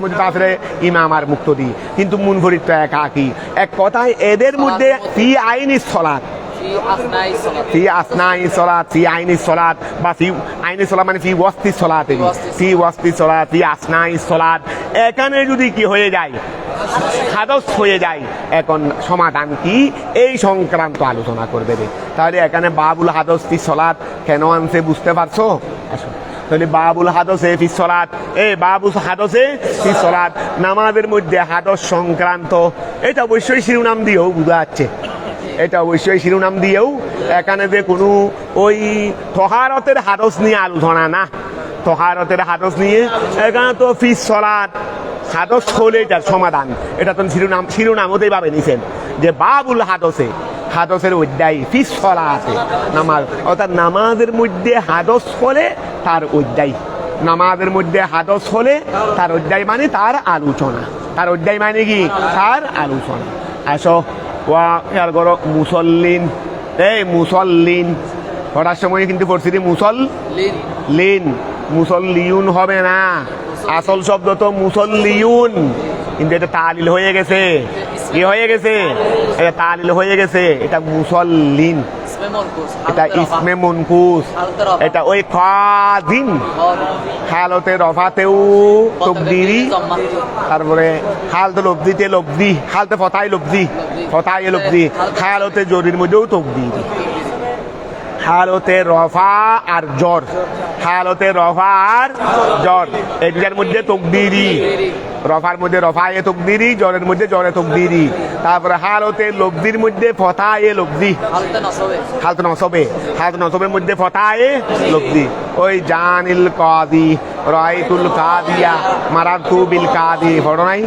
A: মধ্যে তো আসলে ইমাম আর মুক্তদি, কিন্তু মুনফরিদ তো একাকী। এক কথায় এদের মধ্যে ফি আইনিস সলাত, ফি আসনাই সলাত, ফি আইনিস সলাত, বা ফি আইনিস সলাত মানে ফি ওয়াস্তিস সলাত, ফি ওয়াস্তিস সলাত, ফি আসনাই সলাত। এখানে যদি কি হয়ে যায়, হাদস হয়ে যায়। এখন সমাধান কি এই সংক্রান্ত আলোচনা করবে রে। তাহলে এখানে বাবুল হাদস ফি সলাত কেন আনছে বুঝতে পারছো? আসো তাহলে বাবুল হাদসে ফি সলাত, বাবুল হাদসে ফি সলাত, নামাজের মধ্যে হাদস সংক্রান্ত। এটা অবশ্যই শিরোনাম দিয়েও বোঝা যাচ্ছে, এটা অবশ্যই শিরোনাম দিয়েও। এখানে যে কোনো ওই তহারতের হাদস নিয়ে আলোচনা না, তহারতের হাদস নিয়ে এখানে তো ফি সলাত হাদস হলে এটার সমাধান। এটা তো শিরোনাম হতেই ভাবে নিছেন যে বাবুল হাদসে, হাদসের অধ্যায় ফি সলাতে নামাজ, অর্থাৎ নামাজের মধ্যে হাদস হলে তার অধ্যায়, নামাজের মধ্যে হাদস হলে তার অধ্যায় মানে তার আলোচনা, তার অধ্যায় মানে কি তার আলোচনা। আসো ওয়া খেয়াল করো, মুসল্লিন, মুসল্লিন পড়ার সময় কিন্তু পড়ছি মুসল্লিন, মুসল্লিউন হবে না, আসল শব্দ তো মুসল্লিউন, কিন্তু এটা তালিল হয়ে গেছে। কি হয়ে গেছে? এটা তালিল হয়ে গেছে। এটা মুসল্লিন, এটা ইসমে মুনকুস, এটা ওই কাদিন হালতে রফাতেও তকদিরি, তারপরে হালতে লব্দিতে লব্দি, হালতে ফতায় লব্দি, ফতায় লব্দি, হালতে জরির মধ্যেও তকদিরি, হালতে রফা আর জ্বর, হালতে রফা আর জ্বর, এটার মধ্যে তকদিরি, রফার মধ্যে রফায়ে তকদিরি, জ্বরের মধ্যে জ্বরে তকদিরি, তারপরে হালতে লব্দির মধ্যে ফতায়ে লব্দি, হালতে নসবে, হালতে নসবের মধ্যে ফতায়ে লব্দি। ওই জানিল কাদি, রাইতুল কাদিয়া, মারাতু বিল কাদি, পড়ো নাই?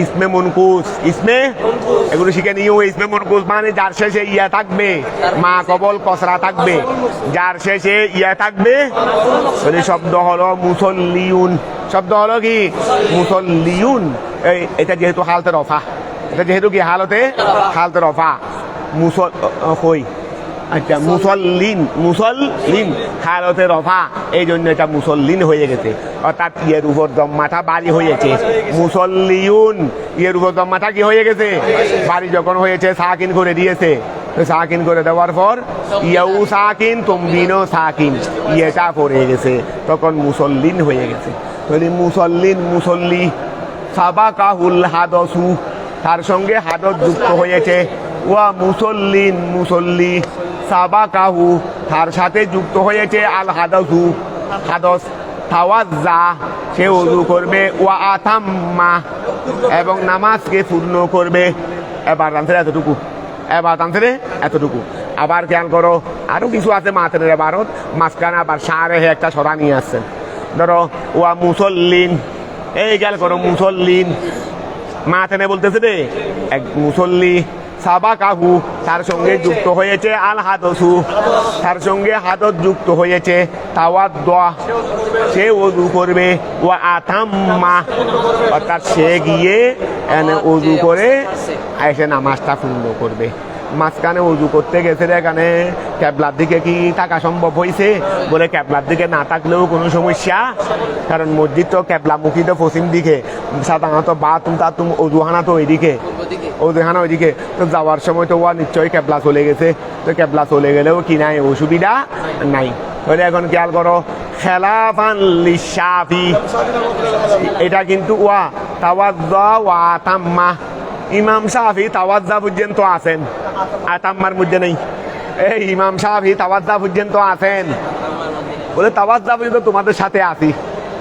A: ইসমে মুনকুস, ইসমে এগুলো শিখে নিও। ইসমে মুনকুস মানে যার শেষে ইয়া থাকবে, মা কবল কসরা থাকবে, যার শেষে ইয়া থাকবে, শব্দ হলো মুসল্লিউন, শব্দ হলো কি মুসল্লিউন। এটা যেহেতু হালতে রফা, এটা যেহেতু কি হালতে রফা, মুসল হই, আচ্ছা মুসল্লিন, মুসল্লিন হালতে রফা, এই জন্য এটা মুসল্লিন হয়ে গেছে, অর্থাৎ ইয়ের উপর দম্মাটা বাড়ি হয়েছে। মুসল্লিউন ইয়ের উপর দম্মাটা কি হয়ে গেছে? বাড়ি যখন হয়েছে সাকিন করে দিয়েছে, সাকিন করে দেওয়ার পর ইয়াউ সাকিন তুমবিনও সাকিন, ইয়েটা পড়ে গেছে, তখন মুসল্লিন হয়ে গেছে। মুসল্লিন, মুসল্লি, সাবাকাহুল হাদসু, তার সঙ্গে হাদস যুক্ত হয়েছে। ওয়া মুসল্লিন, মুসল্লি, সাবাকাহু, তার সাথে যুক্ত হয়েছে আল হাদসু, হাদস, তাওয়াজ্জা, সে ওযু করবে, ওয়া আতাম্মা, এবং নামাজকে পূর্ণ করবে। এবার আনসারে এতটুকু, এবার আনসারে এতটুকু। আবার খেয়াল করো, আরো কিছু আছে মাতের এবারত, মাঝখানে আবার সারে একটা সরা নিয়ে আসছেন। ধরো ওয়া মুসল্লিন, এই খেয়াল করো মুসল্লিন, মাতেনে বলতেছে রে এক মুসল্লি, সাবাকাহু, তার সঙ্গে যুক্ত হয়েছে আল হাদসু, তার সঙ্গে হাদস যুক্ত হয়েছে, তাওয়াদ্দা, সে ওযু করবে, ওয়া আতাম্মা, অর্থাৎ সে গিয়ে ওযু করে এসে নামাজটা পূর্ণ করবে। মাঝখানে ওযু করতে গেছে, এখানে ক্যাবলার দিকে কি থাকা সম্ভব হয়েছে? বলে ক্যাবলার দিকে না থাকলেও কোনো সমস্যা, কারণ মসজিদ তো ক্যাবলামুখী, তো পশ্চিম দিকে, সাধারণত বাথরুম টাথরুম ওযুখানা তো ওইদিকে, ওযুখানা ওইদিকে, তো যাওয়ার সময় তো ওয়া নিশ্চয়ই ক্যাবলা চলে গেছে, তো ক্যাবলা চলে গেলেও কি নাই, অসুবিধা নাই। তাহলে এখন খেয়াল করো, খেলাফান লিশাফি, এটা কিন্তু ওয়া তাওয়াজ্জা ওয়া আতাম্মা, ইমাম শাফি তাওয়াজ্জা পর্যন্ত আছেন, আতাম্মার মধ্যে নেই। এই ইমাম শাফি তাওয়াজ্জা পর্যন্ত আছেন, বলে তাওয়াজ্জা পর্যন্ত তোমাদের সাথে আছি,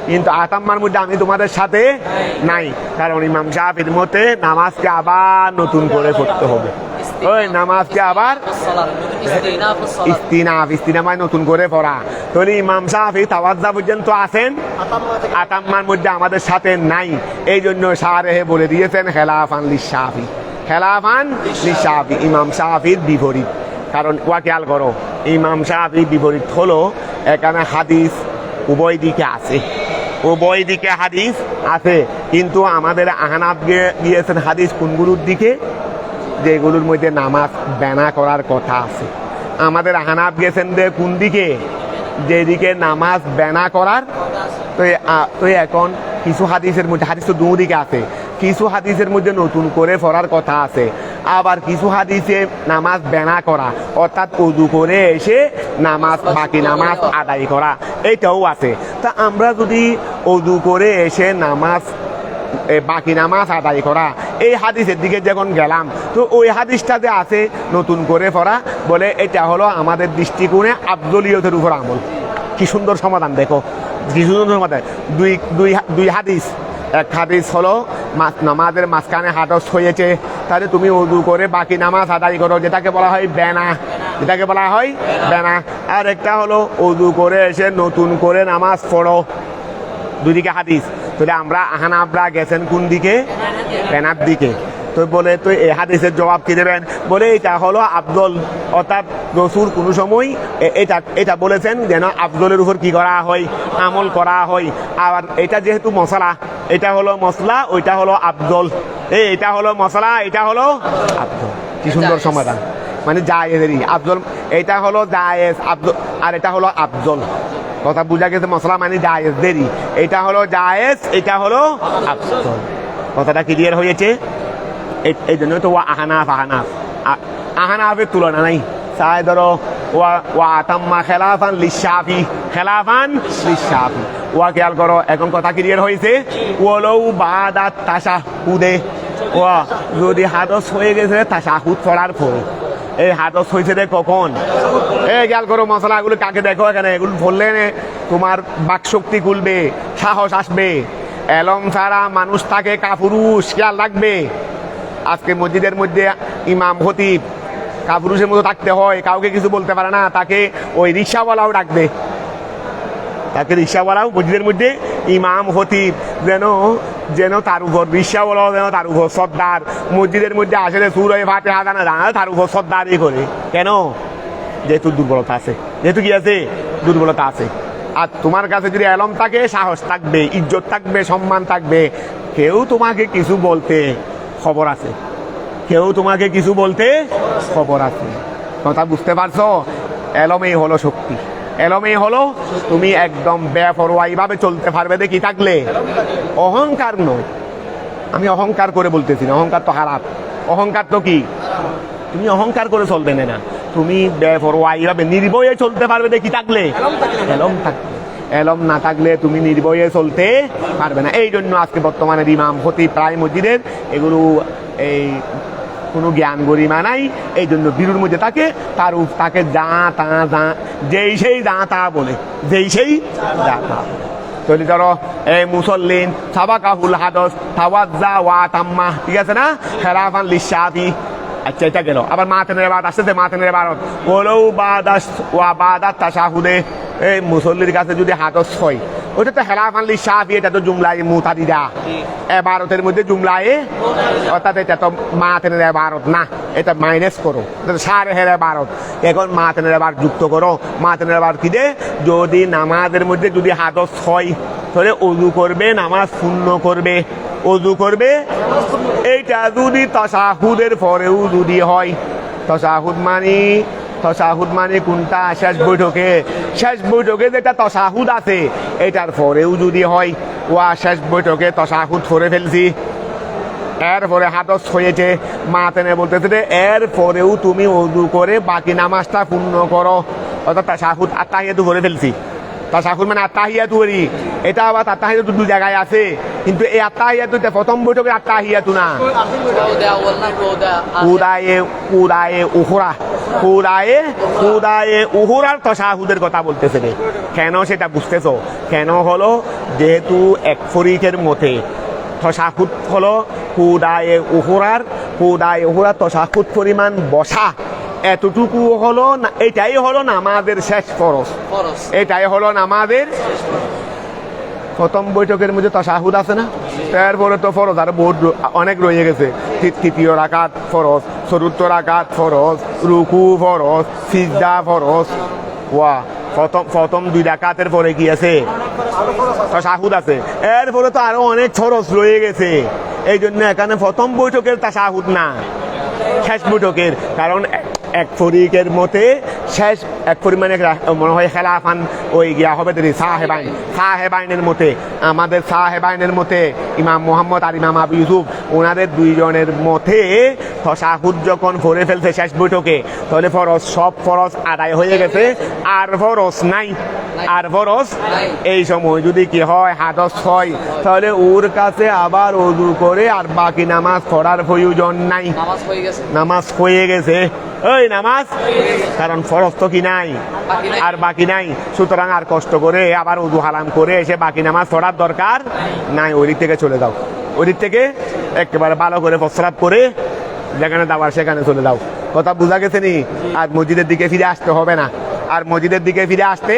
A: কিন্তু আতাম্মার মধ্যে আমি তোমাদের সাথে নাই, কারণ ইমাম শাফির মতে নামাজকে আবার নতুন করে পড়তে হবে। ওই নামাজকে আবার ইস্তিনাফ নতুন করে পড়া। তাহলে ইমাম শাফি তাওয়াজ্জা পর্যন্ত আছেন, আতাম্মার মধ্যে আমাদের সাথে নাই, এই জন্য শারেহে বলে দিয়েছেন খেলাফান লিশাফি, খেলাফান লিশাফি, ইমাম শাফির বিপরীত। কারণ ওয়া খেয়াল করো, ইমাম শাফির বিপরীত হলো এখানে হাদিস উভয় দিকে আছে, উভয় দিকে হাদিস আছে, কিন্তু আমাদের আহনাফ গিয়েছেন হাদিস কোনগুলোর দিকে? যেগুলোর মধ্যে নামাজ বেনা করার কথা আছে। আমাদের আহনাফ গেছেন যে কোন দিকে? যেদিকে নামাজ বেনা করার। তো এখন কিছু হাদিসের মধ্যে, হাদিস তো দুদিকে আছে, কিছু হাদিসের মধ্যে নতুন করে পড়ার কথা আছে, আবার কিছু হাদিসে নামাজ বেনা করা, অর্থাৎ ওযু করে এসে নামাজ, বাকি নামাজ আদায় করা, এইটাও আছে। তা আমরা যদি ওযু করে এসে নামাজ বাকি নামাজ আদায় করা। এই হাদিসের দিকে যখন গেলাম তো ওই হাদিসটাতে আছে নতুন করে পড়া, বলে এটা হলো আমাদের দৃষ্টিকোণে আফজলিয়তের উপর আমল। কি সুন্দর সমাধান দেখো, কি সুন্দর সমাধান। দুই হাদিস। এক হাদিস হলো নামাজের মাঝখানে হাদস হয়েছে, তাহলে তুমি ওযু করে বাকি নামাজ আদায় করো, যেটাকে বলা হয় বেনা, যেটাকে বলা হয় বেনা। আর একটা হলো ওযু করে এসে নতুন করে নামাজ পড়ো। দুদিকে হাদিস। তাহলে আমরা আহনাফরা গেছেন কোন দিকে? বেনার দিকে। তো বলে তো এই হাদিসের জবাব কি দেবেন? বলে এটা হলো আফজল, অর্থাৎ রাসূল কোনো সময় এটা বলেছেন যেন আফজলের উপর কি করা হয়? আমল করা হয়। আবার এটা যেহেতু মশলা, এটা হলো মশলা, ওইটা হলো আফজল। এটা হলো মশলা, এটা হলো আফজল। কি সুন্দর সমাধান। মানে জায়েজেরই আফজল, এটা হলো জায়েজ আফজল, আর এটা হলো আফজল। কথা বুঝা গেছে? মশলা মানে জায়েজদেরই, এটা হলো জায়েজ, এটা হলো আফজল। কথাটা ক্লিয়ার হয়েছে? এই জন্য তো আহনাফের তুলনা নাই। চাই ধরো ওয়া আতাম্মা খেলাফান লিশাফি, খেলাফান লিশাফি। ওয়া খেয়াল করো, এখন কথা ক্লিয়ার হয়েছে? ওয়ালাউ বাদাত তাশাহুদে, ওয়া যদি হাদস হয়ে গেছে তাশাহুদ পড়ার পরে। এই হাদস হয়েছে রে কখন? এই খেয়াল করো মশলাগুলো কাকে দেখো এখানে, এগুলো বললে তোমার বাকশক্তি খুলবে, সাহস আসবে। এলম ছাড়া মানুষ তাকে কাপুরুষ, খেয়াল রাখবে। আজকে মসজিদের মধ্যে ইমাম খতিব কাপুরুষের মতো থাকতে হয়, কাউকে কিছু বলতে পারে না, তাকে ওই রিক্সাওয়ালাও ডাকবে, তাকে রিক্সাওয়ালাও মসজিদের মধ্যে ইমাম খতিব যেন তার উপর রিক্সাওয়ালাও যেন তার উপর সর্দার। মসজিদের মধ্যে আসলে সুর হয়ে ফাটে হাজানা জানা তার উপর সর্দারই করে। কেন? যেহেতু দুর্বলতা আছে, যেহেতু কি আছে? দুর্বলতা আছে। আর তোমার কাছে যদি এলম থাকে, সাহস থাকবে, ইজ্জত থাকবে, সম্মান থাকবে, কেউ তোমাকে কিছু বলতে খবর আছে, কেউ তোমাকে কিছু বলতে খবর আছে। কথা বুঝতে পারছো? এলমেই হলো শক্তি, এলমেই হলো তুমি একদম বেপরোয়াই ভাবে চলতে পারবে। দেখি থাকলে অহংকার নয়, আমি অহংকার করে বলতেছি না, অহংকার তো খারাপ। অহংকার তো কি? তুমি অহংকার করে চলবে না, তুমি বেপরোয়াই ভাবে নির্ভয়ে চলতে পারবে। দেখি থাকলে এলম থাকলে, এলম না থাকলে তুমি নির্ভয়ে চলতে পারবে না। এই জন্য আজকে বর্তমানে ইমাম খতিব প্রায় মসজিদের এগুলো এই কোনো জ্ঞান গরিমা নাই। এই জন্য বিরুর মধ্যে তাকে যা তা যেই সেই যা তা বলে, যেই সেই যা তা বলে। তৈরি ধরো এই মুসল্লিন সাবাকাহুল হাদস তাওয়াজ্জা ওয়া তাম্মা, ঠিক আছে না? খেলাফান লিশাফি। আচ্ছা, এটা গেল। আবার মাতেনের বাদ আসতেছে, মাতেনের বারত ওয়ালাউ বাদাস ওয়া বাদাত তাশাহুদে। এই মুসল্লির কাছে যদি হাদস হয়, ওটা তো খেলাফান লিশাফি, এটা তো জুমলায়ে মুতাদিদা। এবারতের মধ্যে জুমলায়ে, অর্থাৎ এটা তো মাতেনের এবারত না, এটা মাইনাস করো, সাড়ে হের এবারত। এখন মাতেনের এবার যুক্ত করো। মাতেনের এবার কি দে? যদি নামাজের মধ্যে যদি হাদস হয়, তাহলে ওযু করবে, নামাজ পূর্ণ করবে, ওযু করবে। এইটা যদি তাশাহুদের পরেও যদি হয়, তাশাহুদ মানে কোনটা? শেষ বৈঠকে, শেষ বৈঠকে যেটা তাশাহুদ আছে এটার পরেও যদি হয়, ওয়া শেষ বৈঠকে তাশাহুদ করে ফেলছি, এরপরে হাদস হয়েছে, মাতেনে বলতেছে যে এর পরেও তুমি ওযু করে বাকি নামাজটা পূর্ণ করো। অর্থাৎ তাশাহুদ আত্তাহিয়াতু করে ফেলছি। তাশাহুদ মানে আত্তাহিয়াতু করি। এটা আবার আত্তাহিয়াতু দুই জায়গায় আছে, কিন্তু এই আত্তাহিয়াতুতে প্রথম বৈঠকে আত্তাহিয়াতু না, কুদায়ে উখরা, কুদায়ে উখরার তাশাহুদের কথা বলতেছে রে। কেন সেটা বুঝতেছো? কেন হলো? যেহেতু এক ফরিকের মতে তাশাহুদ হলো কুদায়ে উখরার তাশাহুদ পরিমাণ বসা এতটুকু হলো, এটাই হলো নামাজের শেষ ফরজ, এটাই হলো নামাজের। প্রথম বৈঠকের মধ্যে তাশাহুদ আছে না, তারপরে তো ফরজ আর বহুত অনেক রয়ে গেছে। তৃতীয় রাকাত ফরজ, চতুর্থ রাকাত ফরজ, রুকু ফরজ, সিজদা ফরজ। ওয়া প্রথম দুই রাকাতের পরে কি আছে? তাশাহুদ আছে। এরপরে তো আরো অনেক ফরজ রয়ে গেছে। এই জন্য এখানে প্রথম বৈঠকের তাশাহুদ না, শেষ বৈঠকের। কারণ এক ফরিকের মতে শেষ এক পরিমাণে মনে হয় খেলাফান ওই গিয়া হবে দেরি সাহেবাইনের মতে আমাদের সাহেবাইনের মতে ইমাম মোহাম্মদ আর ইমাম আবু ইউসুফ ওনাদের দুইজনের মতে তাশাহুদ যখন পড়ে ফেলছে শেষ বৈঠকে তাহলে সব ফরজ আদায় হয়ে গেছে আর ফরজ নাই এই সময় যদি কি হয় হাদস হয় তাহলে ওর কাছে আবার ওযু করে আর বাকি নামাজ পড়ার প্রয়োজন নাই, নামাজ হয়ে গেছে ওই নামাজ, কারণ ফরজ তো কি নাই আর বাকি নাই। সুতরাং আর কষ্ট করে আবার ওযু হারাম করে এসে বাকি নামাজ পড়ার দরকার নাই, ওই দিক থেকে চলে যাও, ওই দিক থেকে একেবারে ভালো করে প্রস্রাব করে যেখানে যাওয়ার সেখানে চলে যাও। কথা বোঝা গেছে নি? আর মসজিদের দিকে ফিরে আসতে হবে না, আর মসজিদের দিকে ফিরে আসতে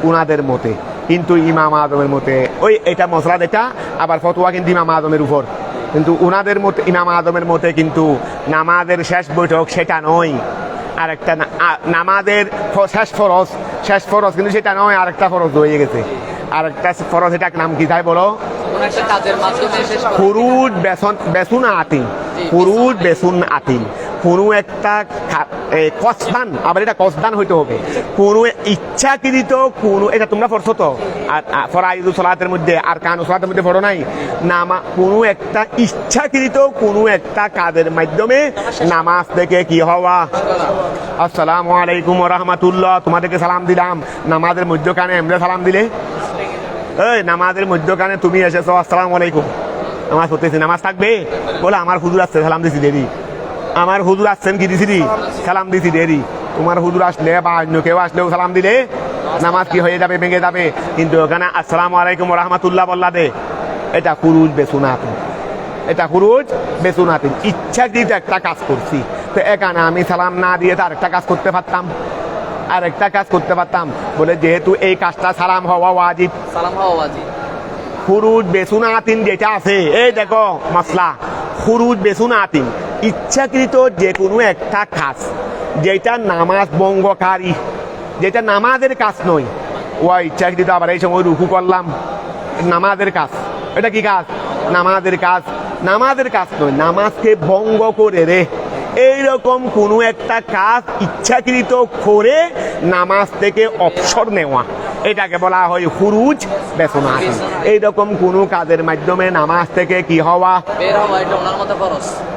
A: উনাদের মতে, কিন্তু ইমাম আজমের মতে ওই এটা মসলাদ, এটা আবার ফতোয়া কিন্তু ইমাম আজমের উপর, কিন্তু উনাদের মতে ইমাম আজমের মতে কিন্তু নামাজের শেষ বৈঠক সেটা নয়, আর একটা নামাজের শেষ ফরজ কিন্তু সেটা নয়, আরেকটা ফরজ হয়ে গেছে, আরেকটা ফরজ, এটা নাম কি তাই বলো? ফুরুজ বেসুন আতিল, কোনো একটা কসদান, আবার এটা কসদান হইতে হবে, কোনো ইচ্ছাকৃত কোনো, এটা তোমরা পড়ছো তো ফরাইজু সালাতের মধ্যে আর কানু সালাতের মধ্যে পড়ো নাই, কোনো একটা ইচ্ছাকৃত কোনো একটা কাজের মাধ্যমে নামাজ থেকে কি হওয়া, আসসালামু আলাইকুম ওয়া রাহমাতুল্লাহ, তোমাদেরকে সালাম দিলাম, নামাজের মধ্যখানে আমরা সালাম দিলে, এই নামাজের মধ্যখানে তুমি এসেছো আসসালামু আলাইকুম, নামাজ পড়তেছি, নামাজ থাকবে? বলে আমার হুজুর আসছে সালাম দিছি দেরি, আমার হুজুর আসছেন কি দিছি সালাম দিছি দেরি, তোমার হুজুর আসলে বা অন্য কেউ আসলেও সালাম দিলে নামাজ কি হয়ে যাবে, ভেঙে যাবে। কিন্তু ওখানে আসসালামু আলাইকুম ওয়া রাহমাতুল্লাহ বললা দে, এটা খুরুজ বেসুনাতিন, এটা খুরুজ বেসুনাতিন, ইচ্ছাকৃত একটা কাজ করছি, তো এখানে আমি সালাম না দিয়ে তো আরেকটা কাজ করতে পারতাম, বলে যেহেতু এই কাজটা সালাম হওয়া ওয়াজিব, খুরুজ বেসুনাতিন যেটা আছে, এই দেখো মাসলা, খুরুজ বেসুনাতিন ইচ্ছাকৃত যে কোনো একটা কাজ যেটা নামাজ ভঙ্গকারী, যেটা নামাজের কাজ নয়, ও ইচ্ছাকৃত আবার এই সময় রুকু করলাম, নামাজের কাজ, এটা কি কাজ? নামাজের কাজ নয়, নামাজকে ভঙ্গ করে রে এইরকম কোনো একটা কাজ ইচ্ছাকৃত করে নামাজ থেকে অবসর নেওয়া, এটাকে বলা হয় খুরুজ বেসুনাতিন। এইরকম কোনো কাজের মাধ্যমে নামাজ থেকে কি হওয়া,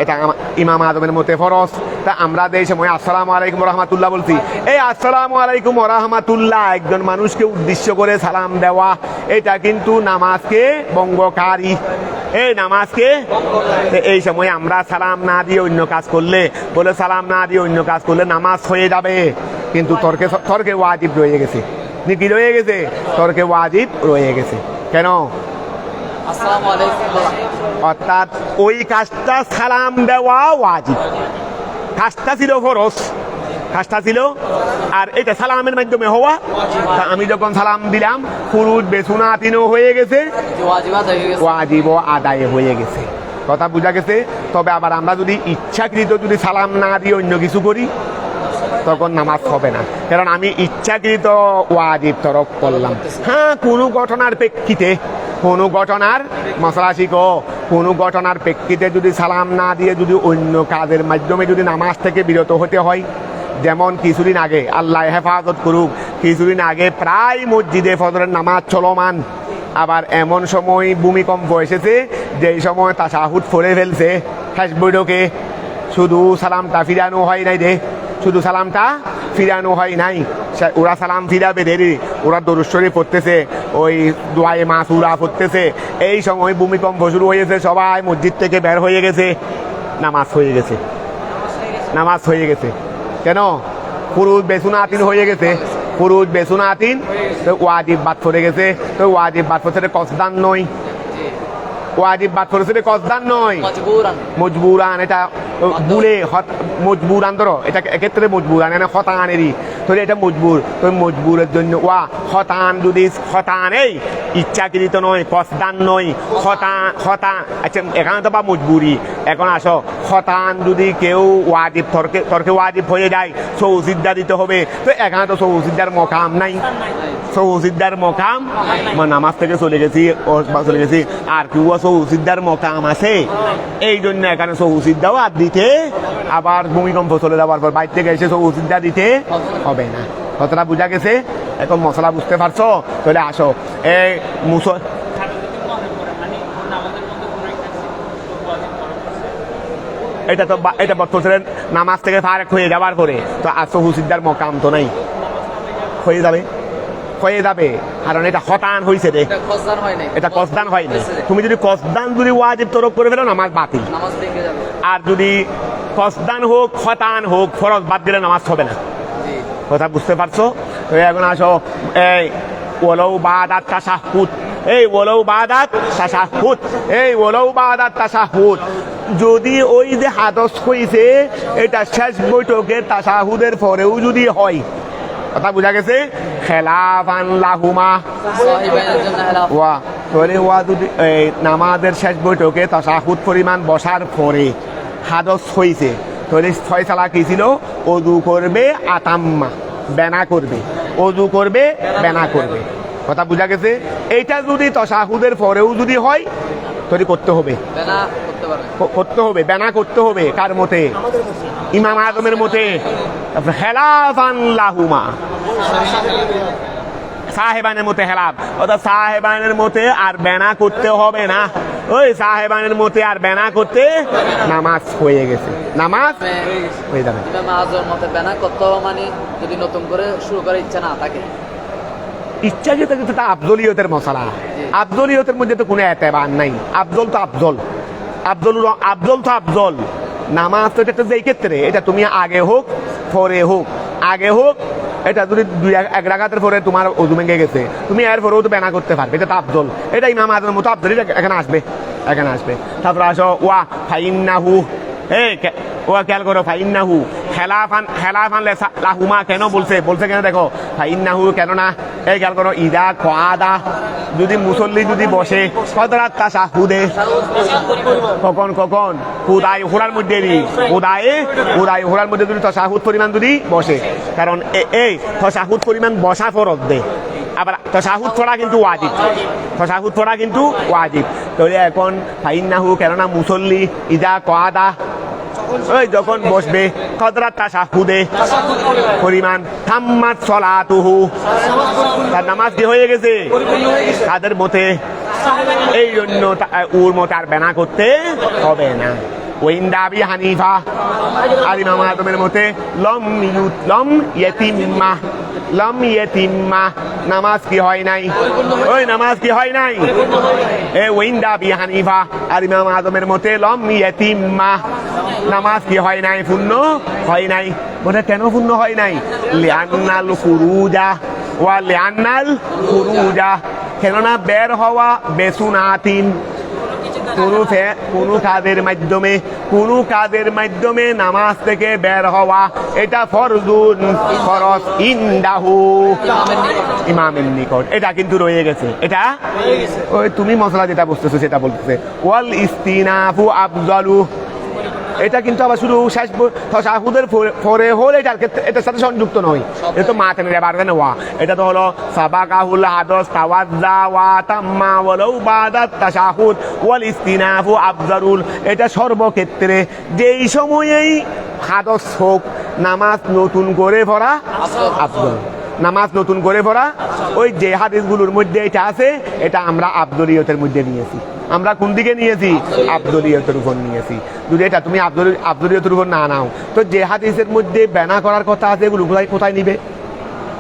A: এটা ইমাম আজমের মতে ফরজ। তা আমরা এই সময় আসসালামু আলাইকুম রাহমাতুল্লাহ বলছি, এই আসসালামু আলাইকুম রাহমাতুল্লাহ একজন মানুষকে উদ্দেশ্য করে সালাম দেওয়া, এটা কিন্তু নামাজকে ভঙ্গকারী, এই নামাজকে, এই সময় আমরা সালাম না দিয়ে অন্য কাজ করলে, বলে সালাম না দিয়ে অন্য কাজ করলে নামাজ হয়ে যাবে, কিন্তু তর্কে ওয়াজিব রয়ে গেছে, কি রয়ে গেছে? তর্কে ওয়াজিব রয়ে গেছে। কেন? অর্থাৎ ওই কাজটা সালাম দেওয়া ওয়াজিব, কাজটা ছিল ফরজ, আর এটা সালামের মাধ্যমে হওয়া, আমি যখন সালাম দিলাম খুরুজ বেসুনাতিনও হয়ে গেছে, ওয়াজিবও আদায় হয়ে গেছে। কথা বোঝা গেছে? তবে আবার আমরা যদি ইচ্ছাকৃত যদি সালাম না দিয়ে অন্য কিছু করি তখন নামাজ হবে না, কারণ আমি ইচ্ছাকৃত ওয়াজিব তরক করলাম। হ্যাঁ, কোনো ঘটনার প্রেক্ষিতে, কোনো ঘটনার মশলা শিখো, কোনো ঘটনার প্রেক্ষিতে যদি সালাম না দিয়ে যদি অন্য কাজের মাধ্যমে যদি নামাজ থেকে বিরত হতে হয়, যেমন কিছুদিন আগে, আল্লাহ হেফাজত করুক, কিছুদিন আগে প্রায় মসজিদে ফজরের নামাজ চলমান, আবার এমন সময় ভূমিকম্প এসেছে যেই সময় তাশাহুদ পড়ে ফেলছে শেষ বৈঠকে, শুধু সালামটা ফিরানো হয় নাই রে, ওরা সালাম ফিরাবে দেরি, ওরা দরুদ শরীফ পড়তেছে, ওই দুআয়ে মাসুরা পড়তেছে, এই সময় ভূমিকম্প শুরু হয়েছে, সবাই মসজিদ থেকে বের হয়ে গেছে, নামাজ হয়ে গেছে। কেন? খুরুজ বেসুনাতিন হয়ে গেছে, খুরুজ বেসুনাতিন, তো ওয়াজিব বাদ পড়ে গেছে, তো ওয়াজিব বাদ পড়ছে কসদান নয়, ওয়াজিব বাদ পড়ছে কসদান নয়, মজবুরান, এটা বুলে মজবুরান, ধরো এটা এক্ষেত্রে মজবুরান মানে খতানেরই, তো এটা মজবুর, তো মজবুরের জন্য ওয়া খতান, যদি খতান এই ইচ্ছাকৃত নয়, কসদান নয়, খতান, আচ্ছা এখানে তো বা মজবুরি, এখন আসো খতান যদি কেউ ওয়াজিব তর্কে ওয়াজিব হয়ে যায় সৌসিদ্ধা দিতে হবে, তো এখানে তো সৌসিদ্ধার মকাম নাই, সৌসিদ্দার মকাম নামাজ থেকে চলে গেছি আর কেউ সৌসিদ্দার মকাম আছে, এই জন্য এখানে সৌসিদ্দাও আর দিতে, আবার ভূমিকম্প চলে যাওয়ার পর বাইর থেকে এসে সৌসিদ্দা দিতে হবে না। কথাটা বোঝা গেছে? এখন মশলা বুঝতে পারছো? তাহলে আসো এই এটা বর্তমানে নামাজ থেকে ফারেক হয়ে যাওয়ার পরে তো আর সৌসিদ্দার মকাম তো নাই, হয়ে যাবে কারণ এটা হতান হয়েছে রে, এটা কসদান হয়নি। তুমি যদি কসদান যদি ওয়াজিব তরক করে ফেলো নামাজ বাতিল, আর যদি কসদান হোক হতান হোক ফরজ বাদ দিলে নামাজ হবে না। কথা বুঝতে পারছো? তো এখন আসো এই ওয়ালাউ বাদাত তাশাহুদ, এই ওয়ালাউ বাদাত তাশাহুদ, এই ওয়ালাউ বাদাত তাশাহুদ, যদি ওই যে হাদস হয়েছে এটা শেষ বৈঠকে তাশাহুদের পরেও যদি হয়, কথা বোঝা গেছে? খেলাফান লাহুমা ওয়া, তাহলে ওয়া যদি নামাজের শেষ বৈঠকে তাশাহুদ পরিমাণ বসার পরে হাদস হয়েছে, তাহলে ফয়সালা কি ছিল? ওযু করবে আতাম্মা, বেনা করবে, ওযু করবে বেনা করবে। কথা বোঝা গেছে? এইটা যদি তাশাহুদের পরেও যদি হয় তাহলে করতে হবে, বেনা করতে হবে। কার মতে? ইমাম আজমের মতে। খেলাফান লাহুমা, সাহেবানের মতে খেলাফ, অর্থাৎ সাহেবানের মতে আর বেনা করতে হবে না, ওই সাহেবানের মতে আর বেনা করতে নামাজ হয়ে গেছে, নামাজ হয়ে যাবে।
B: বেনা করতে হবে মানে যদি নতুন করে শুরু করার ইচ্ছা না থাকে,
A: ইচ্ছা যেটা কিন্তু তা আফজলিয়তের মশলা, আফজলিয়তের মধ্যে তো কোনো এতেবার নাই। আফজল তো আফজল, আফজল তো আফজল। নামাজ তো এটা যেই ক্ষেত্রে এটা তুমি আগে হোক পরে হোক, আগে হোক এটা যদি এক রাকাতের পরে তোমার ওযু ভেঙে গেছে তুমি এর পরেও তো বেনা করতে পারবে, এটা তো আফজল, এটা ইমাম আজমের মতো আফজল, এটা এখানে আসবে। তারপর আসো ওয়া ফাইন্নাহু, ওয়া খেয়াল করো, ফাইন্নাহু খেলাফান লাহুমা কেন বলছে কেন দেখো, ফাইন্নাহু কেন না, এই খেয়াল করো, ইদা কোয়াদা, যদি মুসল্লি যদি বসে কদরাত তাশাহুদে, কখন হুদায় হোরার মধ্যে হুদায় হোরার মধ্যে যদি তাশাহুদ পরিমাণ যদি বসে, কারণ এই তাশাহুদ পরিমাণ বসা ফরজ দে, আবার তাশাহুদ পড়া কিন্তু ওয়াজিব, তাহলে এখন ফাইন্নাহু কেননা মুসল্লি ইদা কোয়াদা, ওই যখন বসবে কদরাত তাশাহুদে পরিমাণ, তাম্মাত সলাতুহু, তার নামাজ কি হয়ে গেছে তাদের মতে, এই জন্য ওর মতে আর বেনা করতে হবে না। ওয়াইন্দা আবি হানিফা, আর ইমাম আজমের মতে লম ইয়াতিম্মা, নামাজ কি হয় নাই, ওই নামাজ কি হয় নাই। ওয়াইন্দা আবি হানিফা, আর ইমাম আজমের মতে লম ইয়াতিম্মা, নামাজ কি হয় নাই, পূর্ণ হয় নাই। বলে কেন পূর্ণ হয় নাই? লিআন্নাল খুরুজা, কেননা বের হওয়া বেসুনাতিন, কোনো কাজের মাধ্যমে নামাজ থেকে বের হওয়া এটা ফরজ ইনদাহু, ইমামের নিকট, এটা কিন্তু রয়ে গেছে। এটা ওই তুমি মশলা যেটা বুঝতেছো সেটা বলতেছে। ওয়াল ইস্তিনাফু আফজালু, এটা কিন্তু আবার শুধু শেষ তাশাহুদের পরে হল, এটার সাথে সংযুক্ত নয়, এটা তো মাতেনের বারবে না, এটা তো হলো সাবাকাহুল হাদাস তাওয়াজ্জা ওয়া তাম্মা ওয়ালাউ বাদাত তাশাহুদ ওয়াল ইস্তিনাফু আফজালুল, এটা সর্বক্ষেত্রে যেই সময়েই হাদাস হোক নামাজ নতুন করে পড়া আফজল, নামাজ নতুন করে পড়া। ওই যে হাদিসগুলোর মধ্যে এটা আছে, এটা আমরা আফজলিয়তের মধ্যে নিয়েছি। আমরা কোন দিকে নিয়েছি? আফজলিয়তের উপর নিয়েছি। যদি এটা তুমি আফজলিয়তের উপর না নাও তো যে হাদিসের মধ্যে বেনা করার কথা আছে এগুলো কোথায় নিবে?